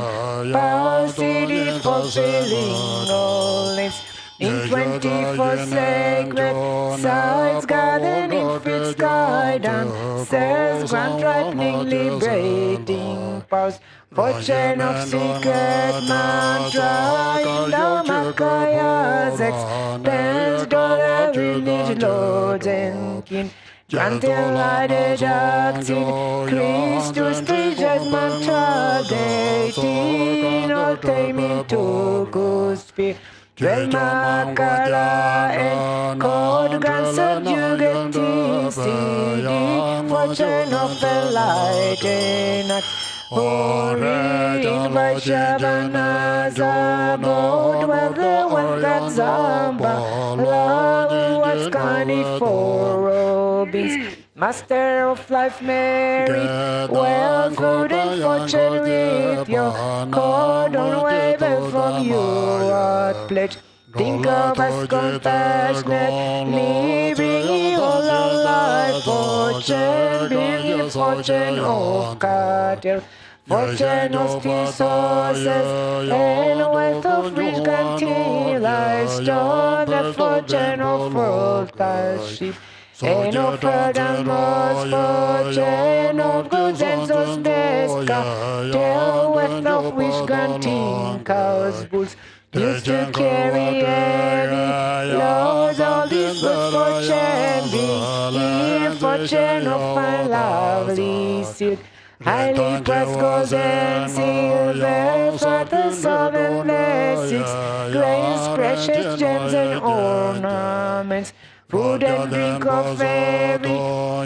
power city fulfilling all needs. In 24 sacred sites, garden in Fritz guidance, says grant ripening, liberating powers. Fortune of secret mantra, in Dhammakayas extends dollar village lords and kin. Grant enlightened acts in Christus, preachers mantra, deity, all taming to good spirit. Dwell Makara and called grant subjugating CD, fortune of enlightened acts. Holy in Vaishyavanas abode, where the one that Zamba, love was carnivore beast. Master of life, merit, wealth, food and fortune with your cordon waver from your pledge. Think of us compassionately, bringing all our life fortune, bringing fortune of cattle. Fortune of resources and wealth of rich country livestock, the fortune of fertile sheep. And of pardon most fortune of goods and souls best cattle, wealth of which granting cows, bulls, used to carry heavy loads. All this good fortune be fortune of fine lovely silk, highly pressed gold and silver, for the sovereign blessings, grains, precious gems and ornaments. Food and drink of every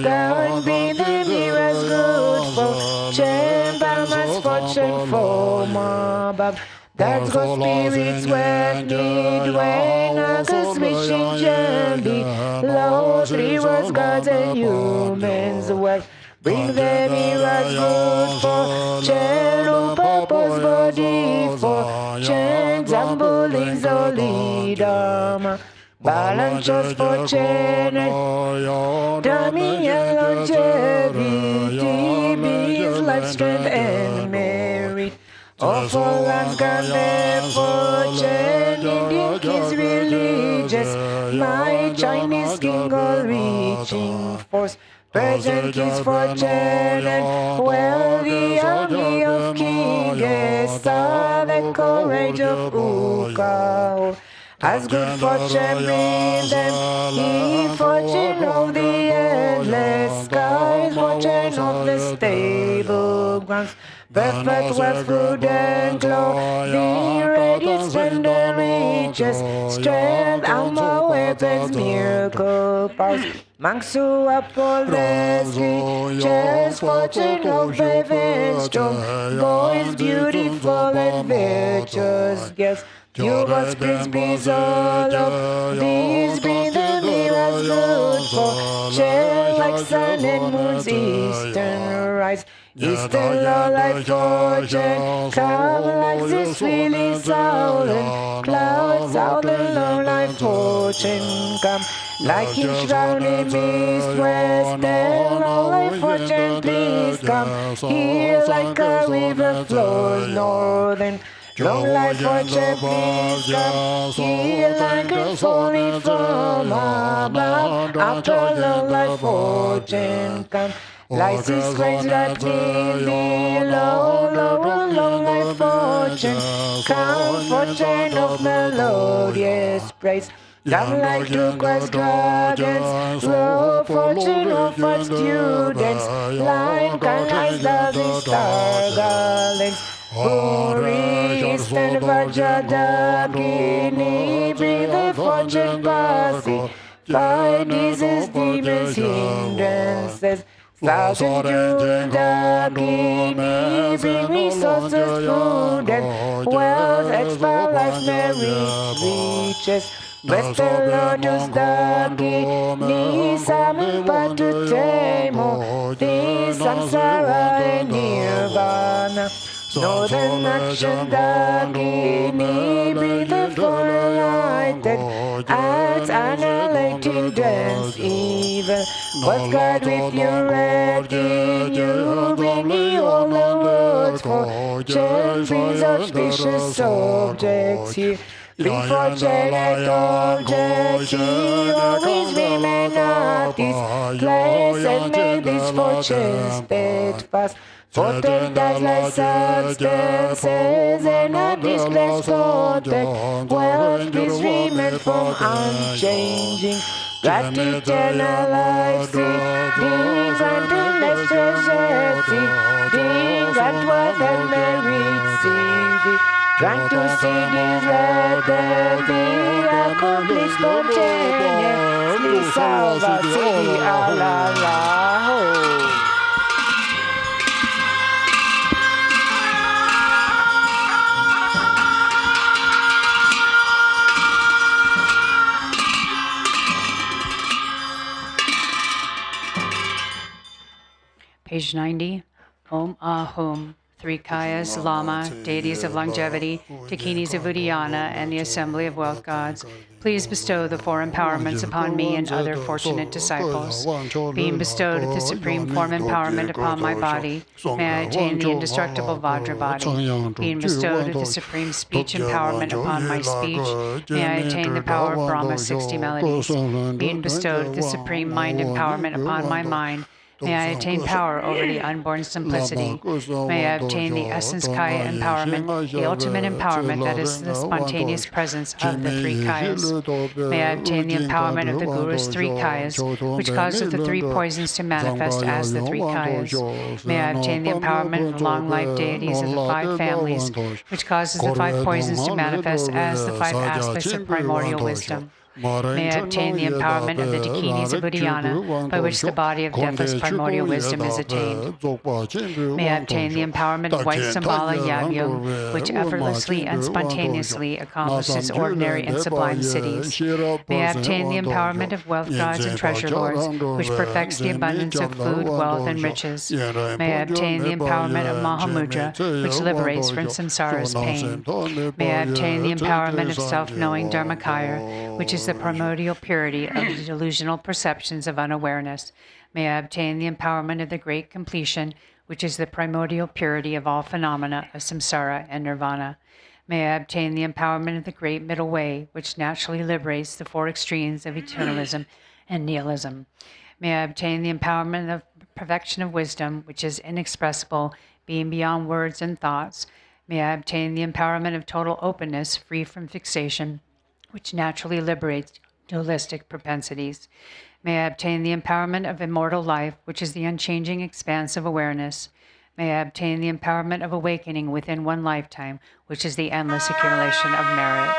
kind, be the nearest good fortune, Brahma's fortune from above. God's good spirits when need, when others wishing jambi, lost rivers, gods and humans wealth. Bring them mirrors good fortune, no purpose body fortune, Zambulis holy Dharma. Balance fortune, dominion, longevity, means life, strength, and merit. All for lands grant their fortune, Indian kings religious, my Chinese king all-reaching force. Present king's fortune and wealthy army of King Gesa, the courage of Ukao. As good fortune bring them, he fortune of the endless skies, fortune of the stable grounds, perfect wealth, food and clothing, radiant splendor, riches, strength, armor, weapons, miracle powers. Monks who uphold their riches, fortune of brave and strong, boys beautiful and virtuous girls. Yoga's prince, all of these bring the mirrors good fortune, like sun and moon's eastern rise. Eastern law like fortune, come like this wheeling southern cloud, southern law like fortune, come like his drowning mist, western law like fortune, please come here like a river flows northern. Long life fortune, please come here like a falling from above. After long life fortune, come. Like this grace that me below, low, long life fortune, come fortune of melodious praise. Come like turquoise dragons, row fortune of our students, line canines of the star garlands. Hori, Eastern Vajradagini, bring the fortune passing, fight disease, demons, hindrances. Thousand Judagini, bring resources, food and wealth, expand life, merit, riches. Western Lotus Dagini, Saman Patu Temo, the Samsara and Nirvana. Northern action Dagini, be the full lighted, acts annihilating dance evil. Was God with you ready? You bring me all the words for change auspicious objects here. Bring fortunate objects here, always remain at this place and make this fortune steadfast. Fortune dies like substances and not disgrace content. Wealth is remained from unchanging. Grant eternal life, see, grant endless treasure, see, grant wealth and merit, see, grant to see this letter be accomplished spontaneously. Salva, see, Allah. Page 90. Om Ahum. Three Kayas, Lama, deities of longevity, Dakinis of Uddiyana, and the assembly of wealth gods, please bestow the four empowerments upon me and other fortunate disciples. Being bestowed with the supreme form empowerment upon my body, may I attain the indestructible Vajra body. Being bestowed with the supreme speech empowerment upon my speech, may I attain the power of Brahma's 60 melodies. Being bestowed with the supreme mind empowerment upon my mind, may I attain power over the unborn simplicity. May I obtain the essence Kaya empowerment, the ultimate empowerment that is the spontaneous presence of the three Kayas. May I obtain the empowerment of the Guru's three Kayas, which causes the three poisons to manifest as the three Kayas. May I obtain the empowerment of long life deities of the five families, which causes the five poisons to manifest as the five aspects of primordial wisdom. May I obtain the empowerment of the Dakinis of Uddiyana, by which the body of deathless primordial wisdom is attained. May I obtain the empowerment of white Sambhala Yagyam, which effortlessly and spontaneously accomplishes ordinary and sublime cities. May I obtain the empowerment of wealth gods and treasure lords, which perfects the abundance of food, wealth, and riches. May I obtain the empowerment of Mahamudra, which liberates from samsara's pain. May I obtain the empowerment of self-knowing Dharmakaya, which is the primordial purity of the delusional perceptions of unawareness. May I obtain the empowerment of the great completion, which is the primordial purity of all phenomena of samsara and nirvana. May I obtain the empowerment of the great middle way, which naturally liberates the four extremes of eternalism and nihilism. May I obtain the empowerment of perfection of wisdom, which is inexpressible, being beyond words and thoughts. May I obtain the empowerment of total openness, free from fixation, which naturally liberates dualistic propensities. May I obtain the empowerment of immortal life, which is the unchanging expanse of awareness. May I obtain the empowerment of awakening within one lifetime, which is the endless accumulation of merit.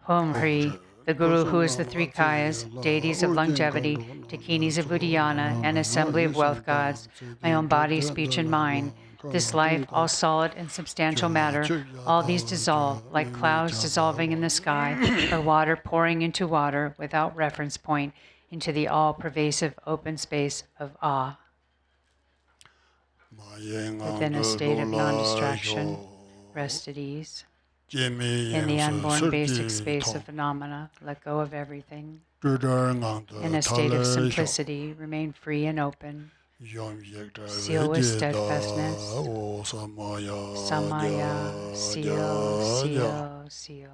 Om Hri, the Guru who is the three Kayas, deities of longevity, Dakinis of Udayana, and assembly of wealth gods, my own body, speech, and mind, this life, all solid and substantial matter, all these dissolve, like clouds dissolving in the sky, or water pouring into water without reference point, into the all-pervasive open space of awe. Within a state of non-distraction, rest at ease. In the unborn basic space of phenomena, let go of everything. In a state of simplicity, remain free and open. Seal with steadfastness. Samaya, seal, seal, seal.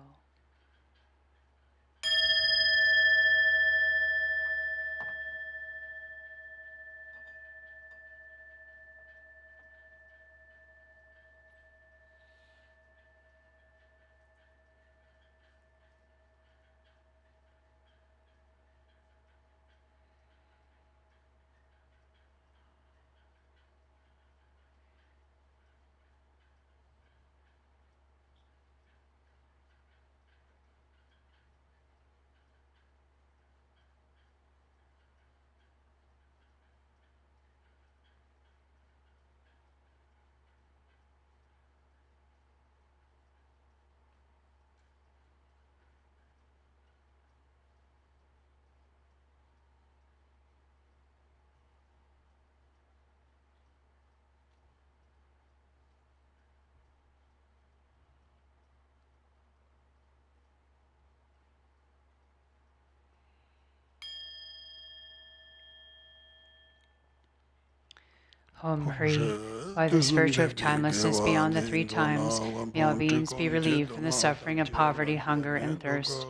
Om Hri, by this virtue of timelessness beyond the three times, may all beings be relieved from the suffering of poverty, hunger, and thirst.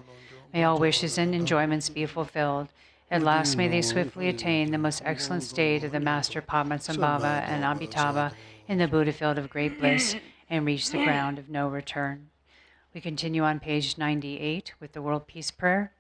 May all wishes and enjoyments be fulfilled. At last may they swiftly attain the most excellent state of the Master Padmasambhava and Amitabha in the Buddha field of great bliss and reach the ground of no return. We continue on page 98 with the World Peace Prayer.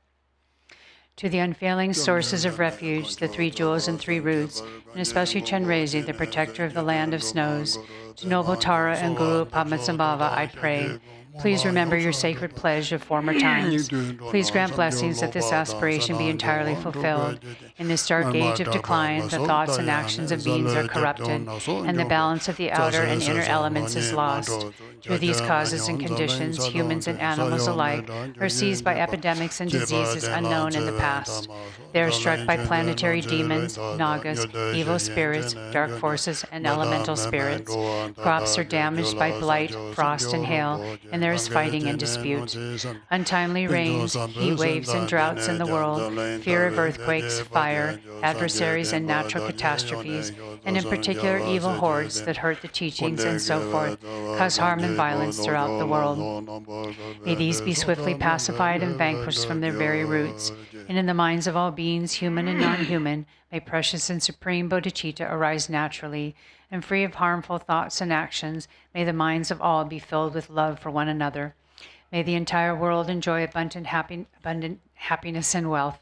To the unfailing sources of refuge, the three jewels and three roots, and especially Chenrezig, the protector of the land of snows, to noble Tara and Guru Padmasambhava, I pray. Please remember your sacred pledge of former times. Please grant blessings that this aspiration be entirely fulfilled. In this dark age of decline, the thoughts and actions of beings are corrupted, and the balance of the outer and inner elements is lost. Through these causes and conditions, humans and animals alike are seized by epidemics and diseases unknown in the past. They are struck by planetary demons, nagas, evil spirits, dark forces, and elemental spirits. Crops are damaged by blight, frost, and hail, and there is fighting and dispute. Untimely rains, heat waves, and droughts in the world, fear of earthquakes, fire, adversaries, and natural catastrophes, and in particular evil hordes that hurt the teachings and so forth, cause harm and violence throughout the world. May these be swiftly pacified and vanquished from their very roots, and in the minds of all beings, human and non-human, may precious and supreme bodhicitta arise naturally, and free of harmful thoughts and actions, may the minds of all be filled with love for one another. May the entire world enjoy abundant happiness and wealth,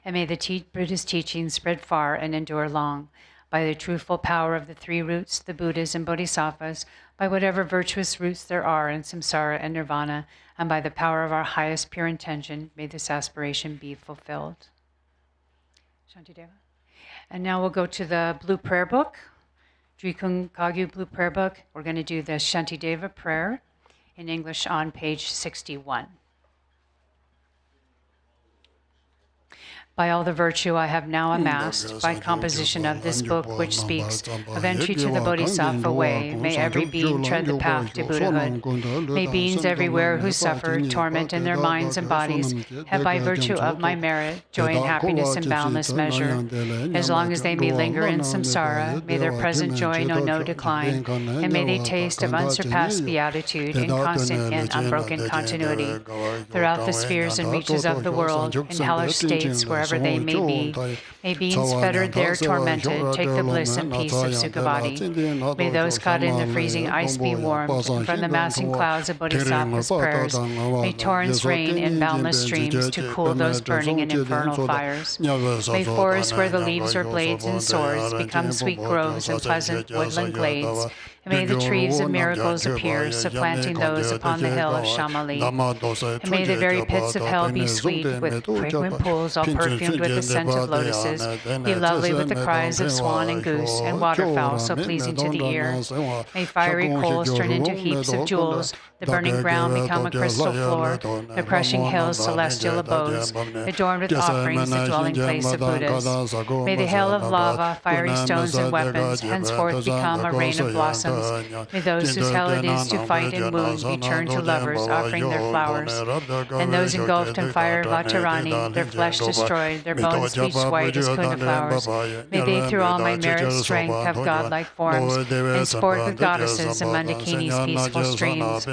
and may the Buddha's teachings spread far and endure long. By the truthful power of the three roots, the Buddhas and Bodhisattvas, by whatever virtuous roots there are in samsara and nirvana, and by the power of our highest pure intention, may this aspiration be fulfilled. Shantideva. And now we'll go to the Blue Prayer Book, Drikung Kagyu Blue Prayer Book. We're going to do the Shantideva prayer in English on page 61. By all the virtue I have now amassed, by composition of this book which speaks of entry to the Bodhisattva way, may every being tread the path to Buddhahood. May beings everywhere who suffer torment in their minds and bodies have by virtue of my merit joy and happiness in boundless measure. As long as they may linger in samsara, may their present joy know no decline, and may they taste of unsurpassed beatitude in constant and unbroken continuity. Throughout the spheres and reaches of the world, in hellish states wherever they may beings fettered there tormented take the bliss and peace of Sukhavati. May those caught in the freezing ice be warmed, and from the massing clouds of Bodhisattva's prayers may torrents rain in boundless streams to cool those burning in infernal fires. May forests where the leaves are blades and swords become sweet groves and pleasant woodland glades, And may the trees of miracles appear, supplanting those upon the hill of Shamali. And may the very pits of hell be sweet, with fragrant pools all perfumed with the scent of lotuses, be lovely with the cries of swan and goose, and waterfowl so pleasing to the ear. May fiery coals turn into heaps of jewels, the burning ground become a crystal floor, the crushing hills celestial abodes, adorned with offerings the dwelling place of Buddhas. May the hail of lava, fiery stones and weapons, henceforth become a rain of blossoms. May those whose hell it is to fight and wound be turned to lovers, offering their flowers. And those engulfed in fire of Vatarani, their flesh destroyed, their bones bleached white as kuna flowers. May they through all my merit strength have godlike forms, and sport with goddesses in Mandakini's peaceful streams.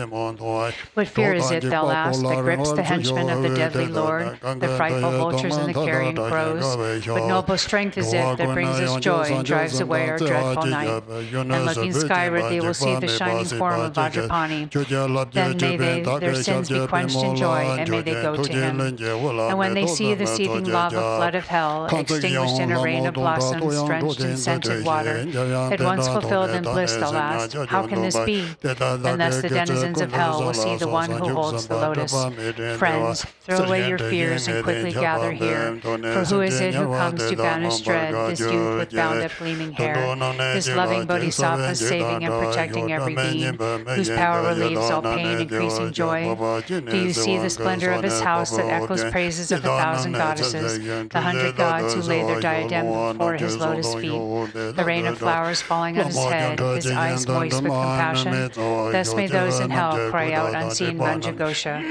What fear is it, they'll ask, that grips the henchmen of the deadly Lord, the frightful vultures and the carrion crows? What noble strength is it that brings us joy and drives away our dreadful night? And looking skyward, they will see the shining form of Vajrapani. Then may their sins be quenched in joy, and may they go to him. And when they see the seething lava flood of hell, extinguished in a rain of blossoms, drenched in scented water, at once fulfilled in bliss, they'll ask, how can this be? And thus the denizens of hell will see the one who holds the lotus. Friends, throw away your fears and quickly gather here. For who is it who comes to banish dread, this youth with bound-up gleaming hair, this loving bodhisattva saving and protecting every being, whose power relieves all pain, increasing joy? Do you see the splendor of his house that echoes praises of 1,000 goddesses, the 100 gods who lay their diadem before his lotus feet, the rain of flowers falling on his head, his eyes moist with compassion? Thus may those in hell cry out unseen Manjagosha.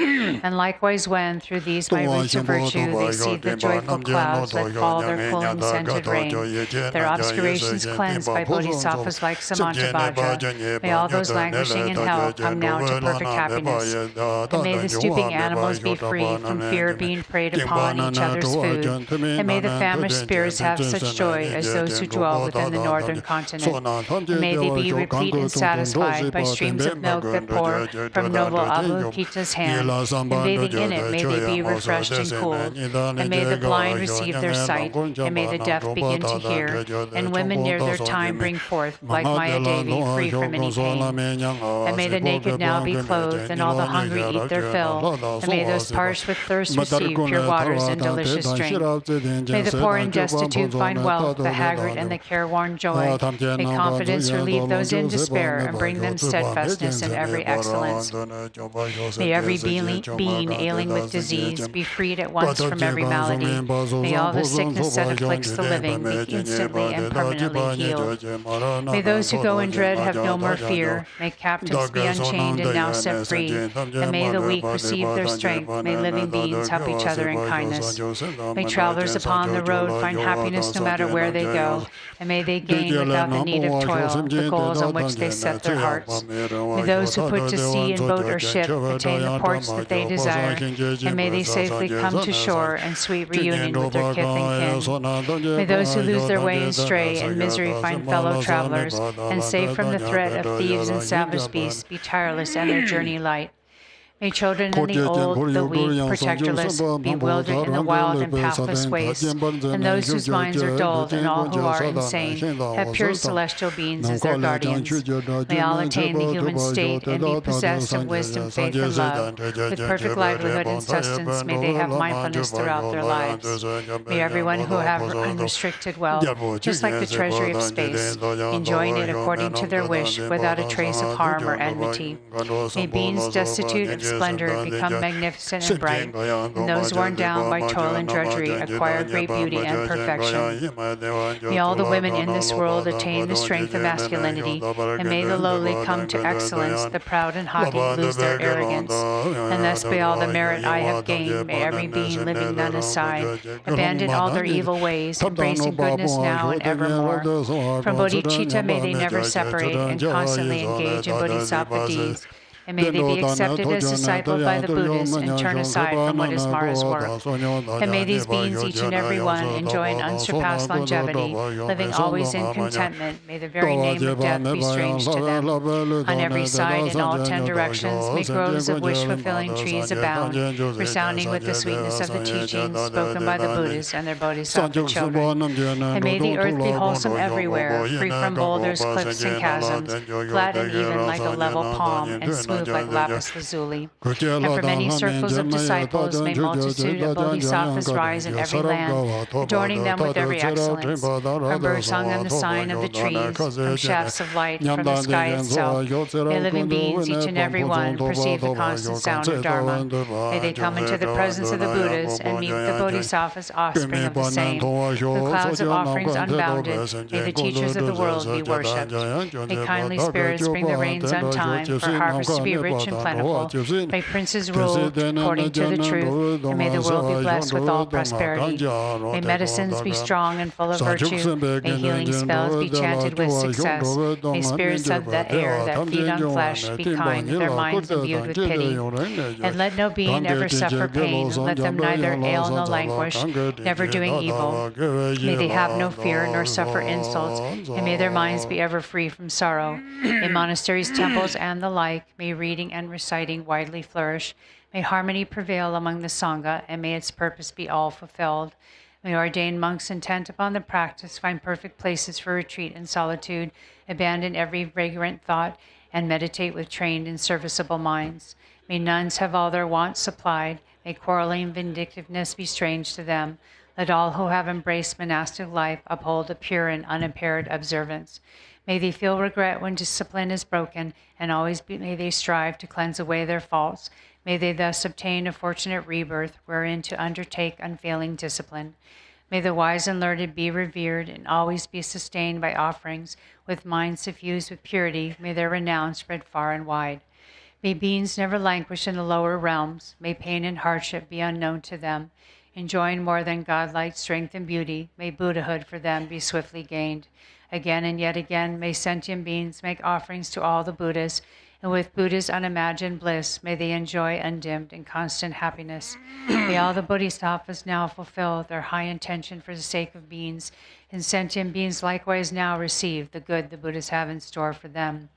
And likewise when, through these my roots of virtue, they see the joyful clouds let fall their cooling scented rain, their obscurations cleansed by bodhisattvas like Samantabhaja, may all those languishing in hell come now to perfect happiness. And may the stooping animals be free from fear of being preyed upon each other's food. And may the famished spirits have such joy as those who dwell within the northern continent. And may they be replete and satisfied by streams of milk that pour from noble Avalokita's hand. And bathing in it, may they be refreshed and cooled. And may the blind receive their sight. And may the deaf begin to hear. And women near their time bring forth, like Maya Devi, free from any pain. And may the naked now be clothed, and all the hungry eat their fill. And may those parched with thirst receive pure waters and delicious drink. May the poor and destitute find wealth, the haggard and the careworn joy. May confidence relieve those in despair, and bring them steadfastness in every excellence. May every being ailing with disease be freed at once from every malady. May all the sickness that afflicts the living be instantly and permanently healed. May those who go in dread have no more fear. May captives be unchained and now set free. And may the weak receive their strength. May living beings help each other in kindness. May travelers upon the road find happiness no matter where they go. And may they gain without the need of toil the goals on which they set their hearts. May those who put to sea in boat or ship attain the ports that they desire. And may they safely come to shore and sweet reunion with their kith and kin. May those who lose their way and stray in misery find fellow travelers, and safe from the threat of thieves and savage beasts be tireless and their journey light. May children and the old, the weak, protectorless, bewildered in the wild and pathless waste, and those whose minds are dulled and all who are insane have pure celestial beings as their guardians. May all attain the human state and be possessed of wisdom, faith, and love. With perfect livelihood and sustenance, may they have mindfulness throughout their lives. May everyone who have unrestricted wealth, just like the treasury of space, enjoying it according to their wish without a trace of harm or enmity. May beings destitute of splendor become magnificent and bright, and those worn down by toil and drudgery acquire great beauty and perfection. May all the women in this world attain the strength of masculinity, and may the lowly come to excellence, the proud and haughty lose their arrogance. And thus by all the merit I have gained, may every being living none aside abandon all their evil ways, embracing goodness now and evermore. From bodhicitta may they never separate, and constantly engage in bodhisattva deeds. and may they be accepted as discipled by the Buddhas and turn aside from what is Mara's work. And may these beings, each and every one, enjoy an unsurpassed longevity, living always in contentment. May the very name of death be strange to them. On every side, in all 10 directions, may groves of wish-fulfilling trees abound, resounding with the sweetness of the teachings spoken by the Buddhas and their bodhisattva children. And may the earth be wholesome everywhere, free from boulders, cliffs, and chasms, flat and even like a level palm, and smooth like lapis lazuli. And for many circles of disciples, may multitude of bodhisattvas rise in every land, adorning them with every excellence. From birdsong and the sign of the trees, from shafts of light, from the sky itself, may living beings, each and every one, perceive the constant sound of Dharma. May they come into the presence of the Buddhas and meet the bodhisattvas, offspring of the same. The clouds of offerings unbounded, may the teachers of the world be worshipped. May kindly spirits bring the rains on time, for harvests to be rich and plentiful. May princes rule according to the truth, and may the world be blessed with all prosperity. May medicines be strong and full of virtue. May healing spells be chanted with success. May spirits of the air that feed on flesh be kind, their minds imbued with pity. And let no being ever suffer pain. Let them neither ail nor languish, never doing evil. May they have no fear nor suffer insults, and may their minds be ever free from sorrow. In monasteries, temples, and the like, may reading and reciting widely flourish. May harmony prevail among the Sangha, and may its purpose be all fulfilled. May ordained monks intent upon the practice find perfect places for retreat and solitude, abandon every vagrant thought, and meditate with trained and serviceable minds. May nuns have all their wants supplied. May quarreling and vindictiveness be strange to them. Let all who have embraced monastic life uphold a pure and unimpaired observance. May they feel regret when discipline is broken, and may they strive to cleanse away their faults. May they thus obtain a fortunate rebirth wherein to undertake unfailing discipline. May the wise and learned be revered and always be sustained by offerings. With minds suffused with purity, may their renown spread far and wide. May beings never languish in the lower realms. May pain and hardship be unknown to them. Enjoying more than godlike strength and beauty, may Buddhahood for them be swiftly gained. Again and yet again, may sentient beings make offerings to all the Buddhas, and with Buddha's unimagined bliss, may they enjoy undimmed and constant happiness. May all the bodhisattvas now fulfill their high intention for the sake of beings, and sentient beings likewise now receive the good the Buddhas have in store for them.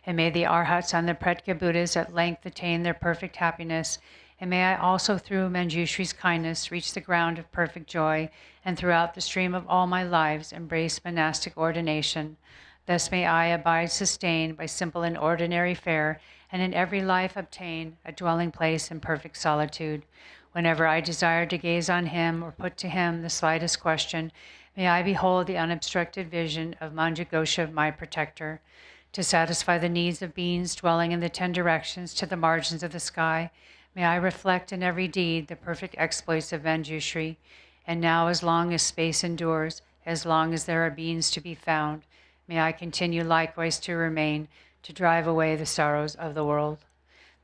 And may the Arhats and the Pretka Buddhas at length attain their perfect happiness, and may I also through Manjushri's kindness reach the ground of perfect joy, and throughout the stream of all my lives embrace monastic ordination. Thus may I abide sustained by simple and ordinary fare, and in every life obtain a dwelling place in perfect solitude. Whenever I desire to gaze on him or put to him the slightest question, may I behold the unobstructed vision of Manjughosha, my protector. To satisfy the needs of beings dwelling in the 10 directions to the margins of the sky, may I reflect in every deed the perfect exploits of Manjushri. And now, as long as space endures, as long as there are beings to be found, may I continue likewise to remain, to drive away the sorrows of the world.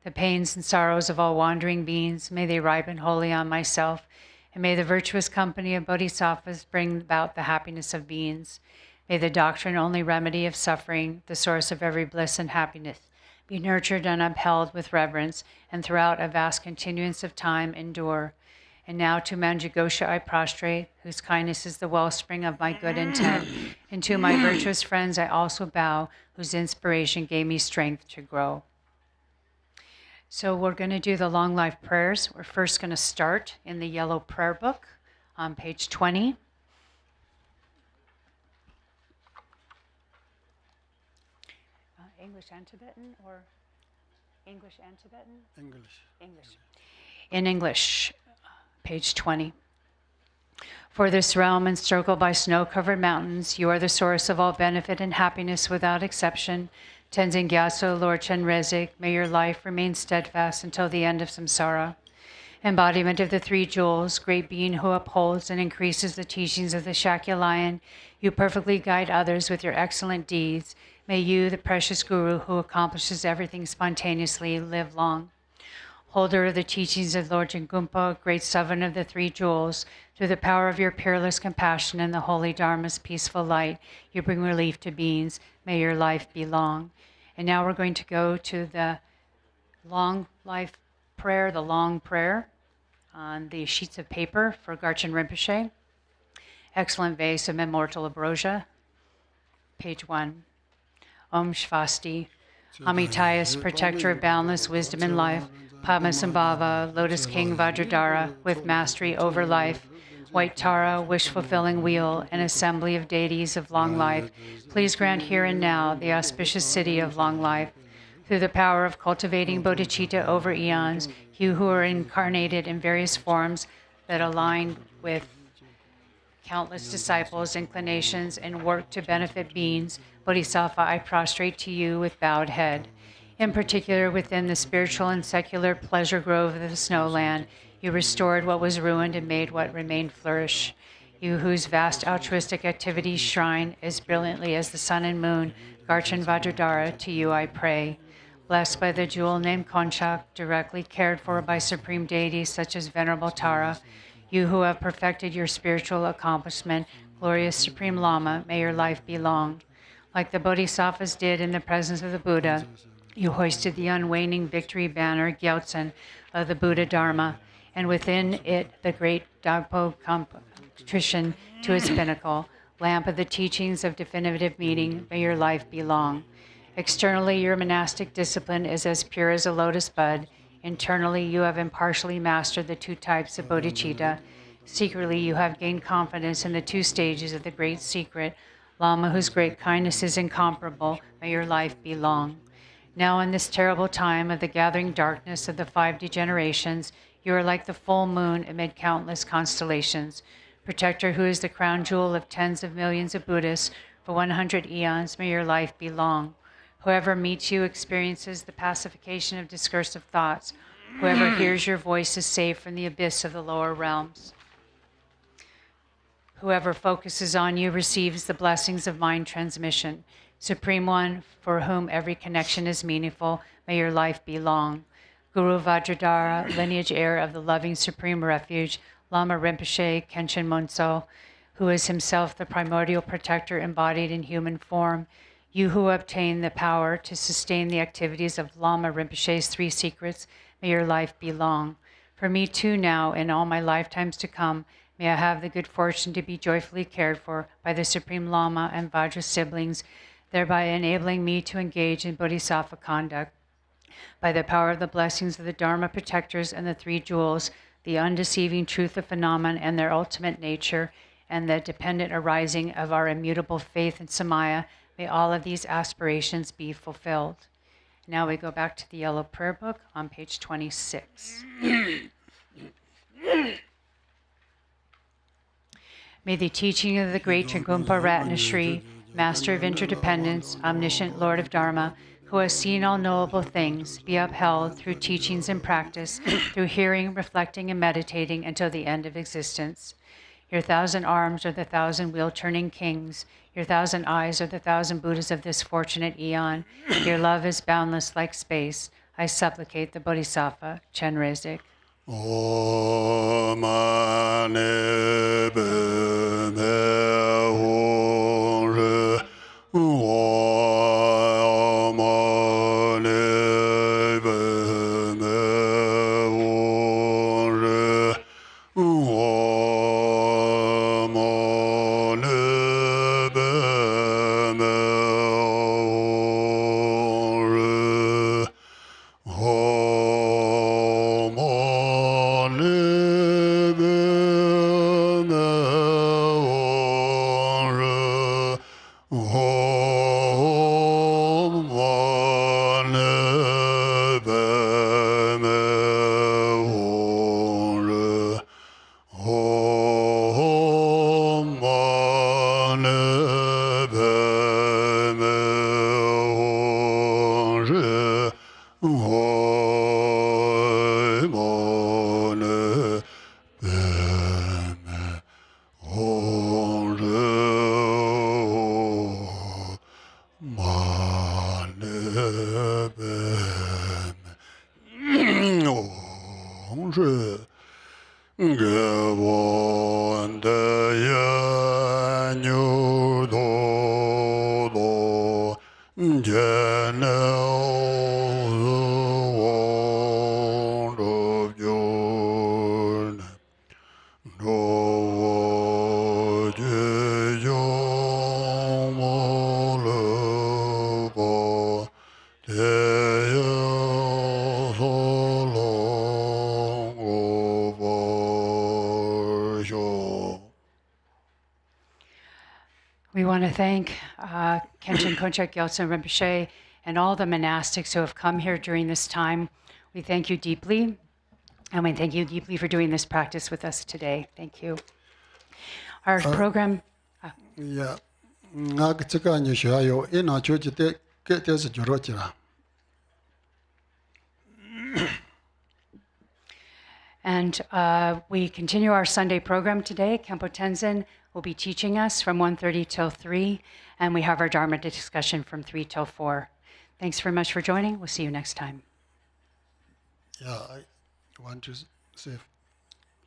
The pains and sorrows of all wandering beings, may they ripen wholly on myself, and may the virtuous company of bodhisattvas bring about the happiness of beings. May the doctrine only remedy of suffering, the source of every bliss and happiness, be nurtured and upheld with reverence, and throughout a vast continuance of time endure. And now to Manjughosha I prostrate, whose kindness is the wellspring of my good intent. And to my virtuous friends I also bow, whose inspiration gave me strength to grow. So we're going to do the long life prayers. We're first going to start in the yellow prayer book on page 20. English and Tibetan, or English and Tibetan? English. In English, page 20. For this realm encircled by snow-covered mountains, you are the source of all benefit and happiness without exception. Tenzin Gyatso, Lord Chenrezig, may your life remain steadfast until the end of samsara. Embodiment of the 3 jewels, great being who upholds and increases the teachings of the Shakya lion, you perfectly guide others with your excellent deeds. May you, the precious Guru who accomplishes everything spontaneously, live long. Holder of the teachings of Lord Jingumpa, great sovereign of the 3 jewels, through the power of your peerless compassion and the holy Dharma's peaceful light, you bring relief to beings. May your life be long. And now we're going to go to the long life prayer, the long prayer, on the sheets of paper for Garchen Rinpoche. Excellent vase of immortal ambrosia, page 1. Om Shvasti, Amitayas, protector of boundless wisdom and life, Padmasambhava, Lotus King Vajradhara, with mastery over life, White Tara, wish-fulfilling wheel, an assembly of deities of long life, please grant here and now the auspicious city of long life. Through the power of cultivating bodhicitta over eons, you who are incarnated in various forms that align with countless disciples' inclinations and work to benefit beings, Bodhisattva, I prostrate to you with bowed head. In particular, within the spiritual and secular pleasure grove of the snowland, you restored what was ruined and made what remained flourish. You whose vast altruistic activities shine as brilliantly as the sun and moon, Garchen Vajradhara, to you I pray. Blessed by the jewel named Konchak, directly cared for by supreme deities such as Venerable Tara, you who have perfected your spiritual accomplishment, glorious Supreme Lama, may your life be long. Like the Bodhisattvas did in the presence of the Buddha, you hoisted the unwaning victory banner, Gyaltsen, of the Buddha Dharma, and within it the great Dagpo contrition to its pinnacle, lamp of the teachings of definitive meaning, may your life be long. Externally, your monastic discipline is as pure as a lotus bud. Internally, you have impartially mastered the two types of bodhicitta. Secretly, you have gained confidence in the two stages of the great secret. Lama, whose great kindness is incomparable, may your life be long. Now, in this terrible time of the gathering darkness of the 5 degenerations, you are like the full moon amid countless constellations. Protector, who is the crown jewel of tens of millions of Buddhists, for 100 eons, may your life be long. Whoever meets you experiences the pacification of discursive thoughts. Whoever hears your voice is saved from the abyss of the lower realms. Whoever focuses on you receives the blessings of mind transmission. Supreme One, for whom every connection is meaningful, may your life be long. Guru Vajradhara, lineage heir of the loving Supreme Refuge, Lama Rinpoche Khenchen Monso, who is himself the primordial protector embodied in human form, you who obtain the power to sustain the activities of Lama Rinpoche's 3 secrets, may your life be long. For me too now, and all my lifetimes to come, may I have the good fortune to be joyfully cared for by the Supreme Lama and Vajra siblings, thereby enabling me to engage in bodhisattva conduct. By the power of the blessings of the Dharma protectors and the 3 jewels, the undeceiving truth of phenomena and their ultimate nature, and the dependent arising of our immutable faith in Samaya, may all of these aspirations be fulfilled. Now we go back to the Yellow Prayer Book on page 26. May the teaching of the great Trigumpa Ratnasri, Master of Interdependence, Omniscient Lord of Dharma, who has seen all knowable things, be upheld through teachings and practice, through hearing, reflecting, and meditating until the end of existence. Your 1,000 arms are the 1,000 wheel-turning kings. Your 1,000 eyes are the 1,000 Buddhas of this fortunate eon. Your love is boundless like space. I supplicate the Bodhisattva, Chenrezig. Rovo Jejong Molopo Teya Solong Opo. We want to thank Kenshin Konchak Gyaltsen Rinpoche and all the monastics who have come here during this time. We thank you deeply, and we thank you deeply for doing this practice with us today. Thank you. Our program... Yeah. Ngak tsika nyo shayo ina chochi te ke te se joro chira. And we continue our Sunday program today. Khenpo Tenzin will be teaching us from 1:30 till 3, and we have our Dharma discussion from 3 till 4. Thanks very much for joining. We'll see you next time. Yeah, I want to say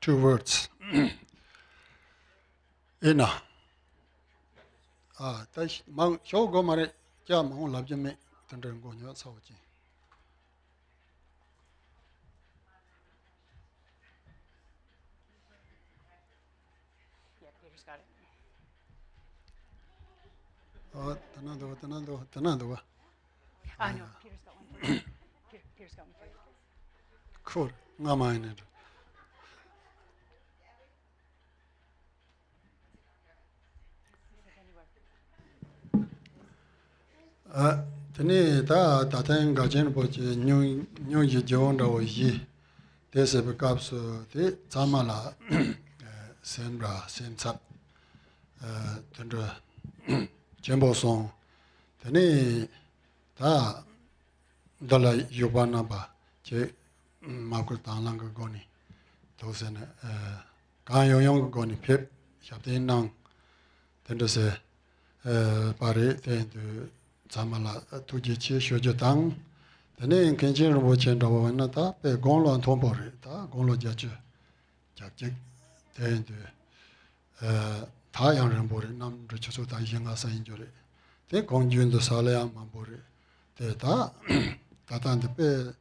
2 words. Ina. Ta mang shou go mare kya mang lab je me tandren go nyo saw ji. Yeah, Peter's got it. Tanando. No, Peter's got one. Peter's got one for you. Cool. Nga mine. Tani ta tang gajen bo je nyu ji jon da wo yi. Te se be kap so te zamala senbra sensap tendra jembo song. Tani ta dala yubana ba je makul tanglang go goni. Tosen kan yong goni pep shabde nang tendra se pare te zamala tuji chi shojo tang tene kenchen ro chen ro wa na ta pe gong lo thon bo re ta gong lo ja che ja che te ta yang ren bo re nam ro chu ta yin ga sa yin jo re te gong jun do sa le ya ma bo re te ta ta tan de pe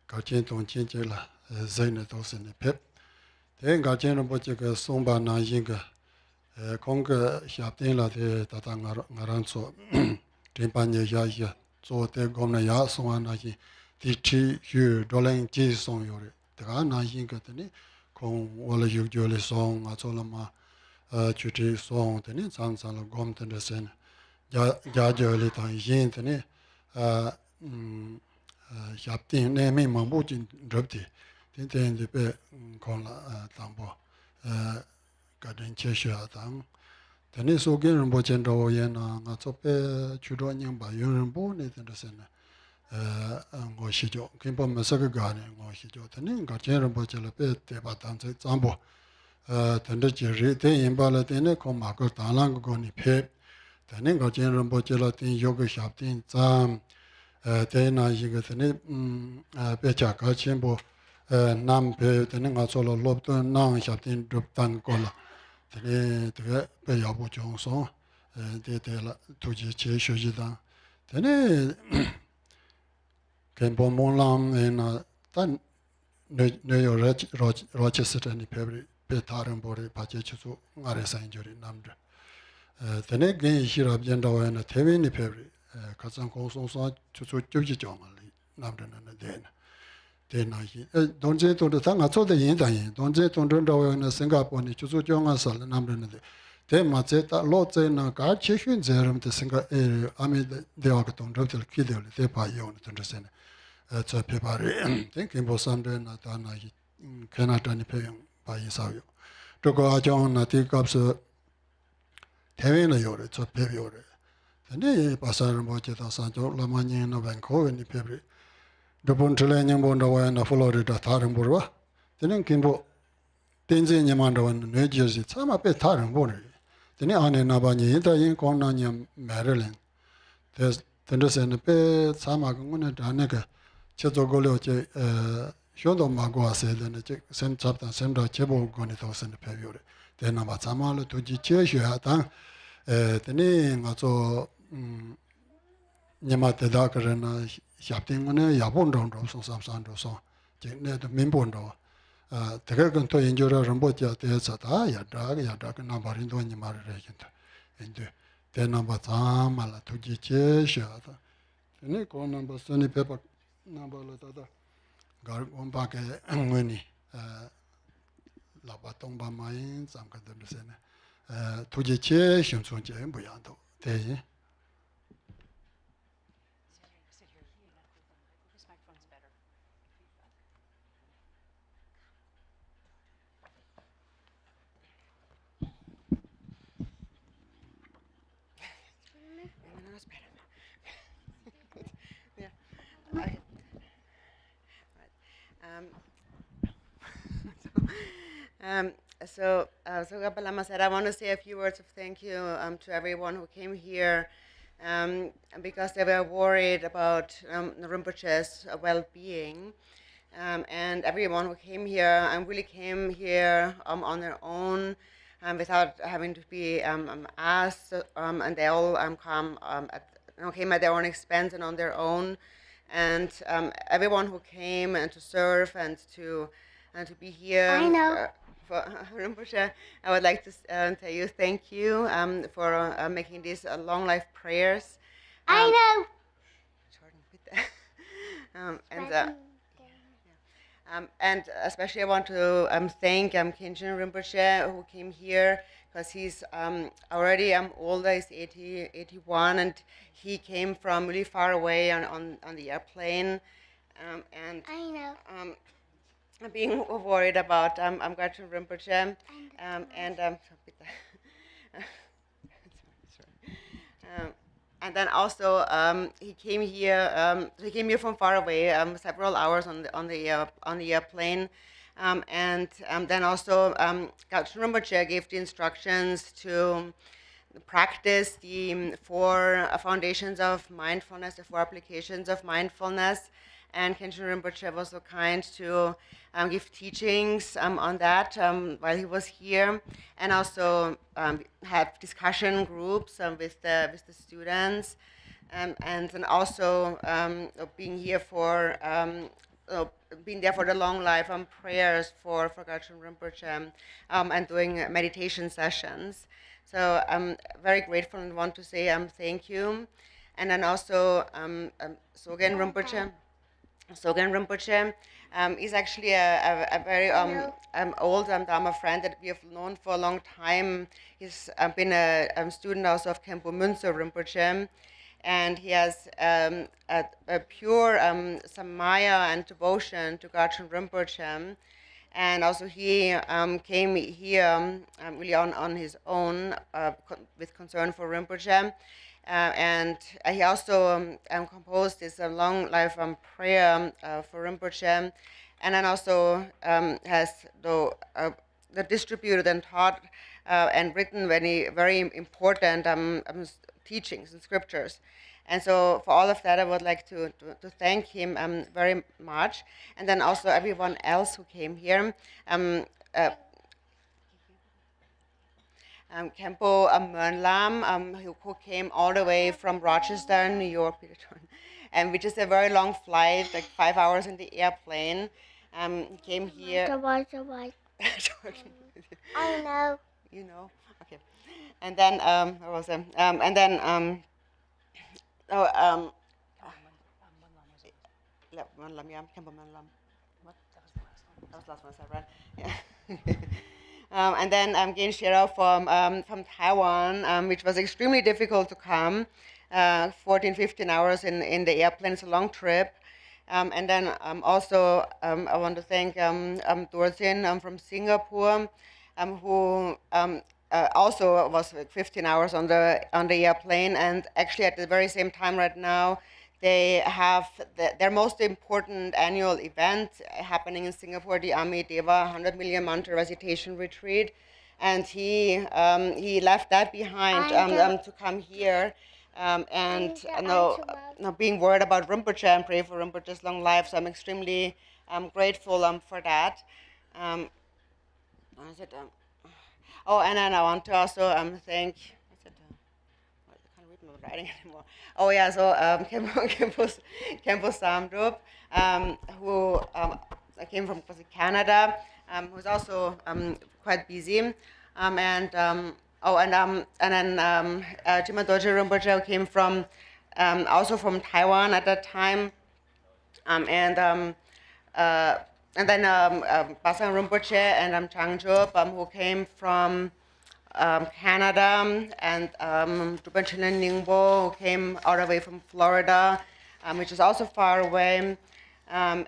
ga chen tong chen che la zai ne do se ne pe te ga chen ro bo che ga song ba na yin ga kong ga xia tin la de ta ta nga ran so Timpanye ya ya, so te gomna ya songa na yi, di chi yu dolang ji song yore. Daga na yin ka tani, kong wala yuk jo le song, nga so lama chu chi song tani, zang zang la gom tani sen. Ja jo le tang yin tani, xab ting ne mi mambu jin drup di, tin ten di pe kong la tangpo, ka den che shua tang. Tani so gen rinpo chen rawo yen na nga tso pe chudo nying ba yun rinpo ne tanda sen ngo shi jo. Kinpo masaka ga ne ngo shi jo. Tani nga chen rinpo che la pe te pa tang tse zambo. Tanda che ri ten yin pa la tene kong ma kor tang lang go ni pep. Tani nga chen rinpo che la ten yoga shab ten zam. Ten na yi ga tani pe cha ka chen po nam pe tani nga tso la lop to nang shab ten drup tang ko la. Tene tege pe yabu chong song, te la tuji che shoji dang. Tene kenpo mong lam na tan ne yo roche sitani pe tarin bori pache chusu ngare san jori namdra. Tene gen ishi rab jenda wa na tewe ni pebri, katsang kong song song chusu chubji chong namdra na dena. Donje tondo ta nga tso de yin dang yin, donje tondo rawa na Singapore ni chusu chonga sal namre na de. Te ma tse ta lo tse na ka che shun tse ram te ame dewa ka tondo tel ki dewa le te pa yo na tondo se na tso pe pa re. Ten kimbo samde na ta na yi kena ta ni pe yung pa yi sao yo. Toko a chong na ti kap se tewe na yo re, tso pe yo re. Tene pa sa rambo che ta san chok lama nying na Vancouver ni pe re. Dupun chile nyingbo ndawa na Florida tarimburwa. Tene kimbo tenze nyamanda wan New Jersey tsama pe tarimburi. Tene ane nabanye yinta yin kong na nyam Maryland. Tende se pe tsama kungune dane ka chezo goleo che shondo magwa se dene che sen chaptan semda chebo goni to sen pe yore. Tene ba tsama lo tuji che shue tang. Tene nga zo nyama teda karana Xabting ne yapon dong song sam san do song, jing ne de min bon do. Teka kanto injura ramboja te sata yadraga nambarindo nyimari rekinta. Inde te namba tsama la tuji che shata. Tene ko namba sani pepa namba la tata gar gomba ke ngweni laba tongba mayin zamka dambisene. Tuji che shimsun che mbuyando. Te yin. Yeah. Okay. So GBI Lama said, I want to say a few words of thank you to everyone who came here, because they were worried about Rinpoche's well-being. And everyone who came here really came here on their own, without having to be asked, and they all came at their own expense and on their own. And everyone who came and to serve and to be here. I know. For Rinpoche, I would like to tell you thank you for making these long life prayers. I know. Jordan, and especially I want to thank Khenchen Rinpoche, who came here, because he's already older, he's 81, and he came from really far away on the airplane. And I know. Being worried about Gachin Rinpoche, and then also he came here. He came here from far away, several hours on the airplane, and then also Gachin Rinpoche gave the instructions to practice the 4 foundations of mindfulness, the 4 applications of mindfulness. And Khenchen Rinpoche was so kind to give teachings on that while he was here, and also have discussion groups with the students, and then also being here for being there for the long life prayers for Gachin Rinpoche, and doing meditation sessions. So I'm very grateful and want to say thank you. And then also Sogen Rinpoche. Sogen Rinpoche is actually a very old Dharma friend that we have known for a long time. He's been a student also of Khenpo Münzer Rinpoche, and he has a pure samaya and devotion to Gachin Rinpoche. And also he came here really on his own with concern for Rinpoche. And he also composed this long life prayer for Rinpoche, and then also has distributed and taught and written very important teachings and scriptures. And so for all of that, I would like to thank him very much. And then also everyone else who came here. Khenpo Mönlam, who came all the way from Rochester, New York, and which is a very long flight, like 5 hours in the airplane. He came here. I know. You know, okay. And then where was I? And then Mönlam, yeah, Khenpo Mönlam. What? That was the last one I said, right? Yeah. And then Gen Shira from Taiwan, which was extremely difficult to come, 14, 15 hours in the airplane. It's a long trip. And then also I want to thank Dorsin from Singapore, who also was 15 hours on the airplane. And actually at the very same time right now, they have their most important annual event happening in Singapore, the Ami Deva 100 Million Mantra Recitation Retreat. And he left that behind to come here and being worried about Rinpoche and pray for Rinpoche's long life. So I'm extremely grateful for that. And then I want to also thank. I can't read my writing anymore. Oh yeah, so Khenpo Samdrup, who came from Canada, who's also quite busy. Jima Doje Rinpoche came from also from Taiwan at that time. Um, and um, uh, and then Pasang Rinpoche and Changzhub, who came from Canada, and Drupal Chilen Ningbo, who came all the way from Florida, which is also far away. And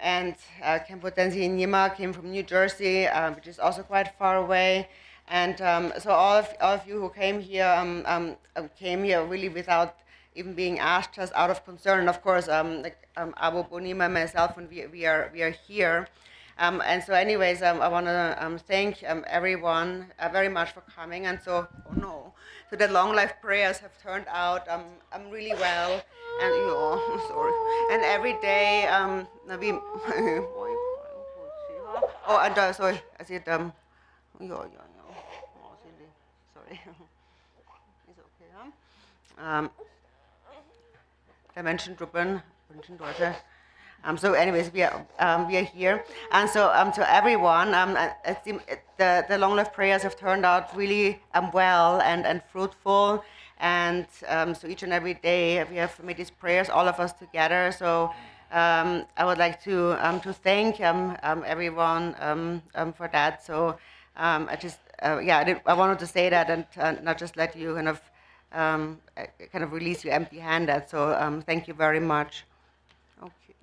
Khenpo Tenzin Nyima came from New Jersey, which is also quite far away. And so all of you who came here really without even being asked, just out of concern. Of course, Abu Bonima, myself, and we are here. And so, anyways, I want to thank everyone very much for coming. And so, so the long life prayers have turned out really well. And sorry. And every day, we. Sorry, I said sorry. It's okay, huh? I mentioned Ruben, mentioned Deutsche. So, anyways, we are here, and so to everyone, the long life prayers have turned out really well and fruitful, and so each and every day we have made these prayers, all of us together. So I would like to thank everyone for that. So I wanted to say that and not just let you kind of release you empty-handed. So thank you very much. Okay.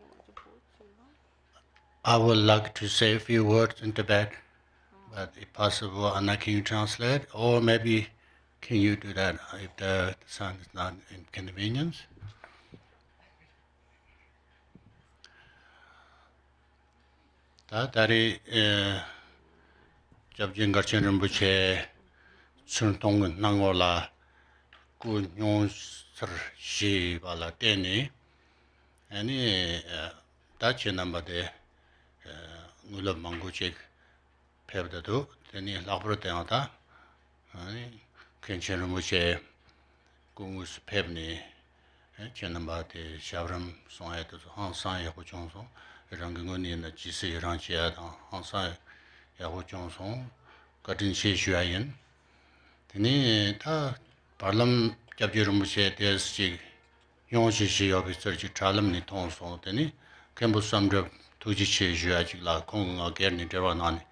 I would like to say a few words in Tibet, but if possible, Anna, can you translate? Or maybe can you do that if the sound is not inconvenience? Dari Jabjin Garchen Rinpoche Tsuntong Nangola Ku Nyon Sir Shi Bala Teni, and Dachi number de Nula Manguchik Pebdadu, Teni Labro Teata, Kenchen Rinpoche Gungus Pebni, Chenamba de Shavram Sonat Hansan Yahu Johnson. Ranguni and the GC Ranchia, Hansa Yahoo Johnson, Cotton She Shuayan. Tini ta Parlam Jabjurumuche, there's Jig Yonshi officer Chalam Nitonson, Tini, Cambo Sandra Tuji Shuajila, Kong or Gerni Devanani,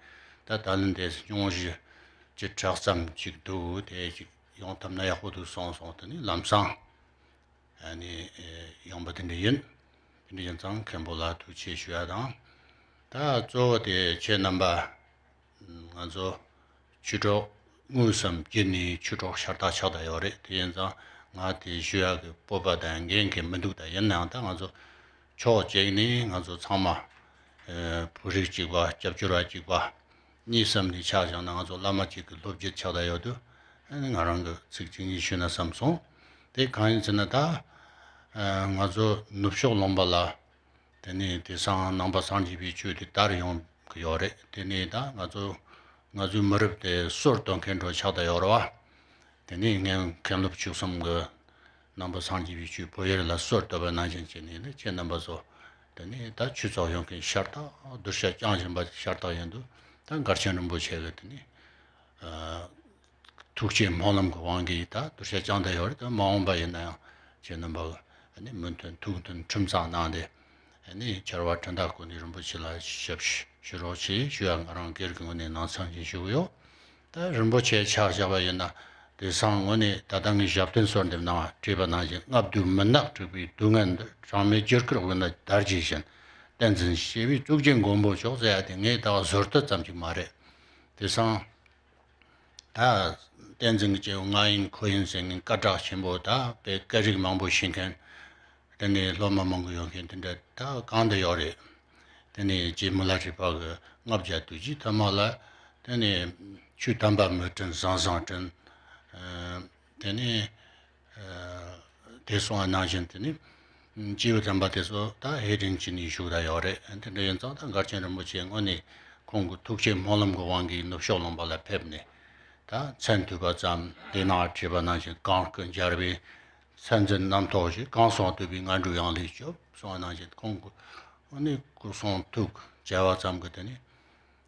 that island is Yonshi Jitrasam Jigdu, the Yontam Nayahudu Sons on Tini, Lamsang, and Yombatin. Indian Zang, Cambola to Chishuadang. Da zo de che number Anzo Chudo Musum, Ginny, Chudo Shata Chada Yore, Tienza, Nati Shuag, Boba Dan Genki, Meduda Yanang, Anzo Cho Jeni, Anzo Tama, Purichiwa, Jabjura Jiwa, Nisam Ni Chajan, Anzo Lama Chik, Lobjit Chada Yodu, and Naranga, Sixteen Shuna Samsung. They kinds in a da. Ngazo nupsho lombala teni desang namba sanji bichu di daryon kyore teni da ngazo marib de sorton kendo chada yorwa teni ngen kenlup chusam ge namba sanji bichu boyer la sorto ba najin cheni ne chen namba so teni da chuzo yon ken sharta dusha janjin ba sharta yendu dan garchen rumbo chege teni tukje molam go wangi da dusha janda yor da maon ba yena chen namba 아니 문튼 두든 춤사 나데 아니 저와 전다고 이런 부실라 섭시 주로치 주양랑 결근에 나상지 주요 다 름보체 차자바였나 대상원에 다당이 잡던 소인데 나와 제바나지 압두 만나 주비 동안 잠에 저크로나 다르지션 댄진 시비 쭉진 공부 조사야 되네 다 저도 잠지 말해 대상 다 댄진 제 온라인 코인생 까다 신보다 배까지 망보 신경 Then Lama Mangoyon 다 간다 요래. Then Jimulachi Bag, Nobja Tuji, Tamala, then Chutamba Merton, Sansanton, then this one Nagentini, Jivatambateso, da heading Chini Shuda Yore, and then the Yenzata Garchan Muchi only Kongo Tukchi Molam Gowangi, no Sholombala Pebne. Da Centubazam, Dinar Chibanaji, Gank and Jarbi. Sanjan Namtoji, Ganson to be Andrew Yang Licho, so I named Congo. Only Guson took Java Zamgatani,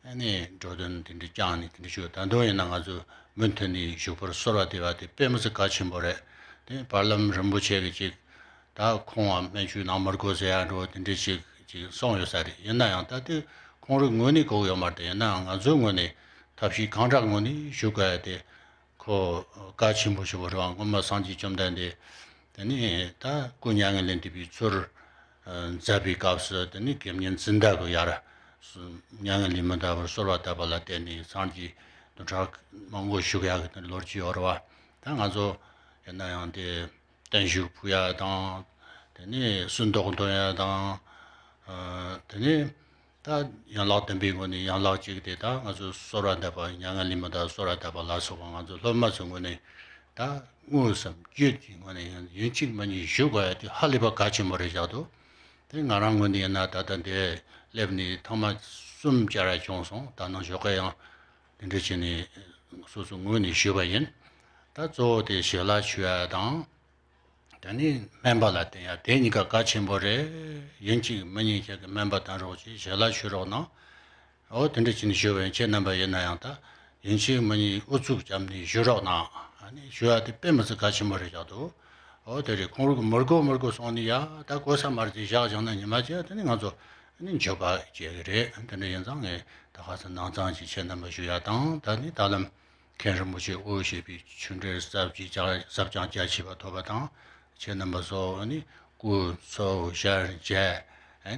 아니 조던 딘디 짱니 딘디 쇼 단도에 나가서 문턴이 슈퍼 소라데와데 빼면서 같이 뭐래 네 발람 럼부체기 다 공화 매주 남머고세야로 딘디시 지 송요사리 옛날에 다들 공을 원이 고요 말때 옛날 아주 원이 답시 강작 원이 쇼가야 그 같이 모시고로 엄마 산지 좀 된데 아니 다 군양을 렌티비 저를 자비 값을 되니 겸년 쓴다고 야라 냥을 리면다 소라다 발라테니 산지 저 망고 슈가 같은 로지 어와 당 아주 옛날에 단슈 부야당 되니 순도동도야당 되니 다 양라던 비고니 양라지게다 아주 소라다 바 냥을 리면다 소라다 발라서 아주 너무 정원에 다 무슨 규칙만에 윤칙만이 쉬고야 돼 할리바 같이 머리자도 나랑 건데 나다던데 레브니 토마 숨 자라 종송 다는 쇼가야 인데치니 소소 문이 쉬바인 다 조데 셔라 취하당 다니 멤버라데야 되니까 같이 머리 윤칙 만이 제가 멤버 단로지 셔라 취로나 된데치니 쉬바인 제 넘버 옛나양다 윤칙 만이 우측 잡니 쉬로나 아니 쉬어야 빼면서 같이 머리자도 어들이 멀고 손이야 다 고사 말지 자정은 이마지 되는 거죠 니 저바 제그래 근데 현상에 다 가서 나장지 전에 뭐 쉬야 당 다니 다른 괜히 뭐지 오시비 춘들 잡지 잡장 자치바 도바당 전에 뭐서 아니 구서 샤제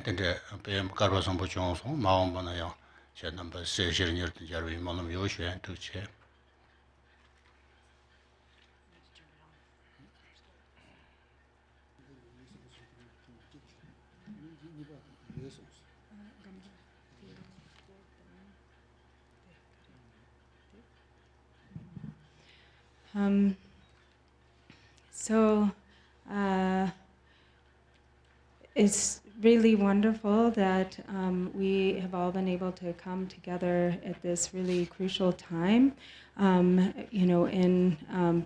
근데 뱀 가로선 보정서 마음 보나요 전에 뭐 세시는 일들 자로 이만은 요시엔 두체 So it's really wonderful that we have all been able to come together at this really crucial time, in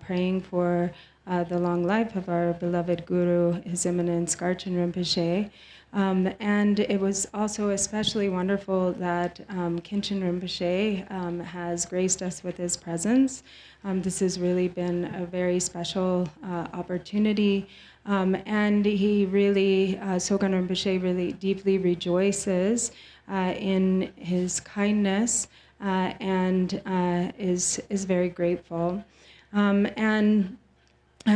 praying for the long life of our beloved Guru, His Eminence Garchen Rinpoche. And it was also especially wonderful that Khinchen Rinpoche has graced us with his presence. This has really been a very special opportunity. And he really, Sogan Rinpoche really deeply rejoices in his kindness and is very grateful.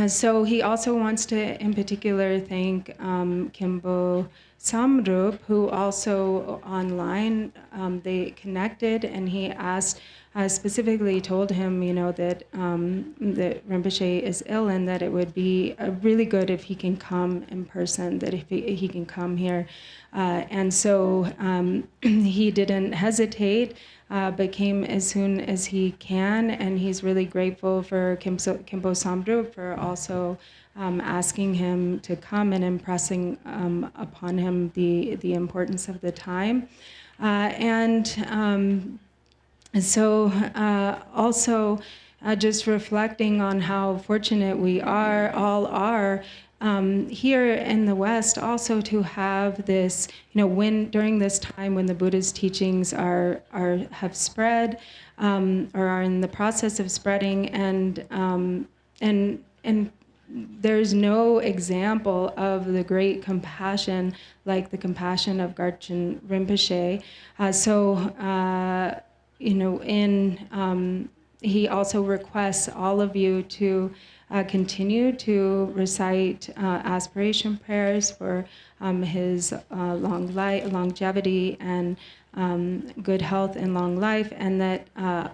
So he also wants to, in particular, thank Kimbo Samrup, who also online, they connected, and he asked, specifically told him, that that Rinpoche is ill and that it would be really good if he can come in person, that if he can come here. And so he didn't hesitate, but came as soon as he can, and he's really grateful for Kimbo Samdrup for also asking him to come and impressing upon him the importance of the time. So also just reflecting on how fortunate we all are here in the West, also to have this, when during this time when the Buddha's teachings have spread or are in the process of spreading, and there's no example of the great compassion like the compassion of Garchen Rinpoche. He also requests all of you to continue to recite aspiration prayers for his longevity and good health and long life, and that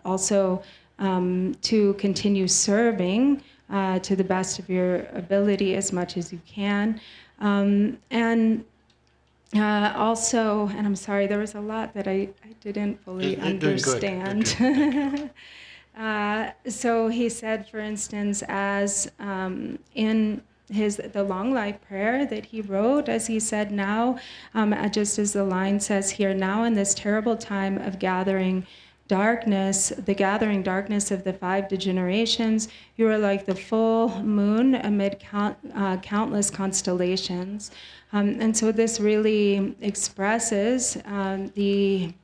also to continue serving to the best of your ability as much as you can. Also, and I'm sorry, there was a lot that I didn't fully understand. So he said, for instance, as in the long life prayer that he wrote, as he said, now, just as the line says here, now in this terrible time of gathering darkness, the gathering darkness of the 5 degenerations, you are like the full moon amid countless constellations. And so this really expresses the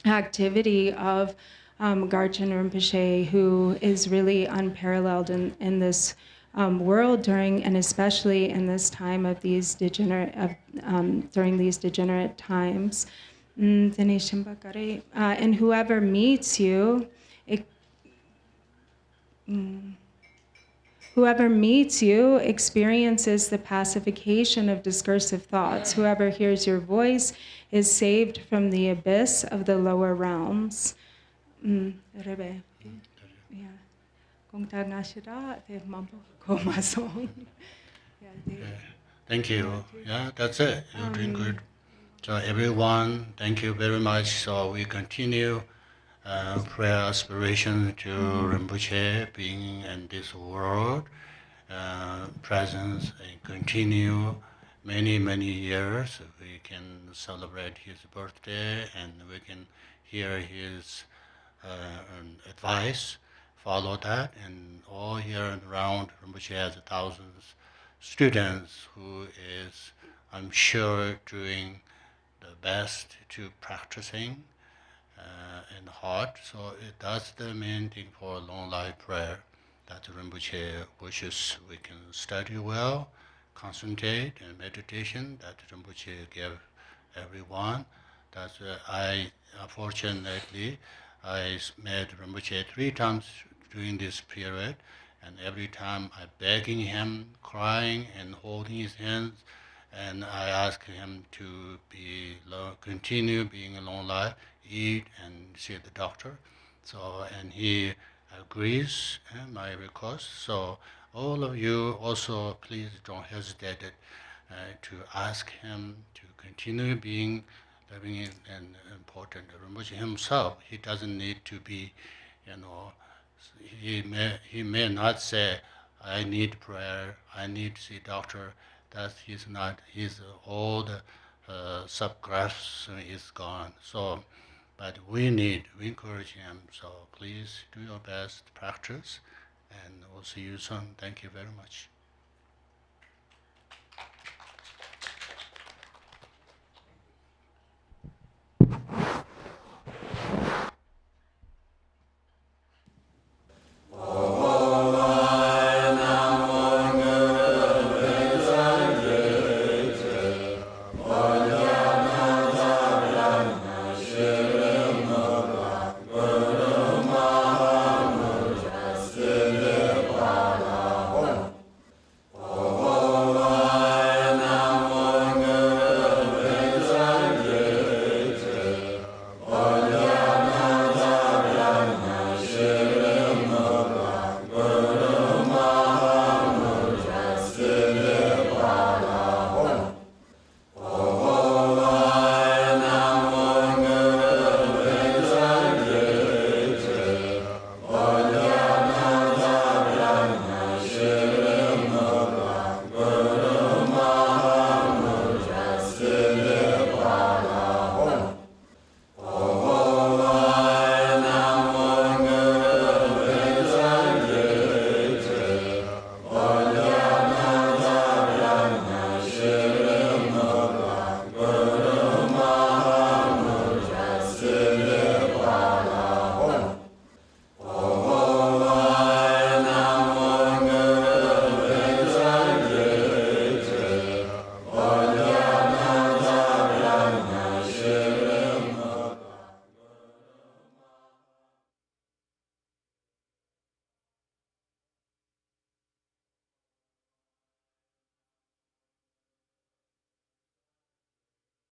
activity of Garchen Rinpoche, who is really unparalleled in this world during, and especially in this time of these during these degenerate times. And whoever meets you, whoever meets you experiences the pacification of discursive thoughts. Whoever hears your voice is saved from the abyss of the lower realms. Rebe. Yeah. Kung ta nga shira, te mambo ko masong. Thank you. Yeah, that's it. You're doing good. So everyone, thank you very much. So we continue prayer aspiration to Rinpoche being in this world, presence and continue many, many years. We can celebrate his birthday and we can hear his advice, follow that, and all year and around Rinpoche has thousands students who is, I'm sure, doing the best to practicing and heart. So that's the main thing for long life prayer that Rinpoche wishes we can study well, concentrate, and meditation that Rinpoche gave everyone. That's fortunately, I met Rinpoche 3 times during this period, and every time I begging him, crying and holding his hands, and I ask him to continue being a long life, eat and see the doctor. So, and he agrees my request. So all of you also please don't hesitate to ask him to continue living in an important Rinpoche himself. He doesn't need to be, he may not say, I need prayer, I need to see doctor. That he's not, his all the subgraphs is gone. So, but we encourage him. So please do your best, practice, and we'll see you soon. Thank you very much.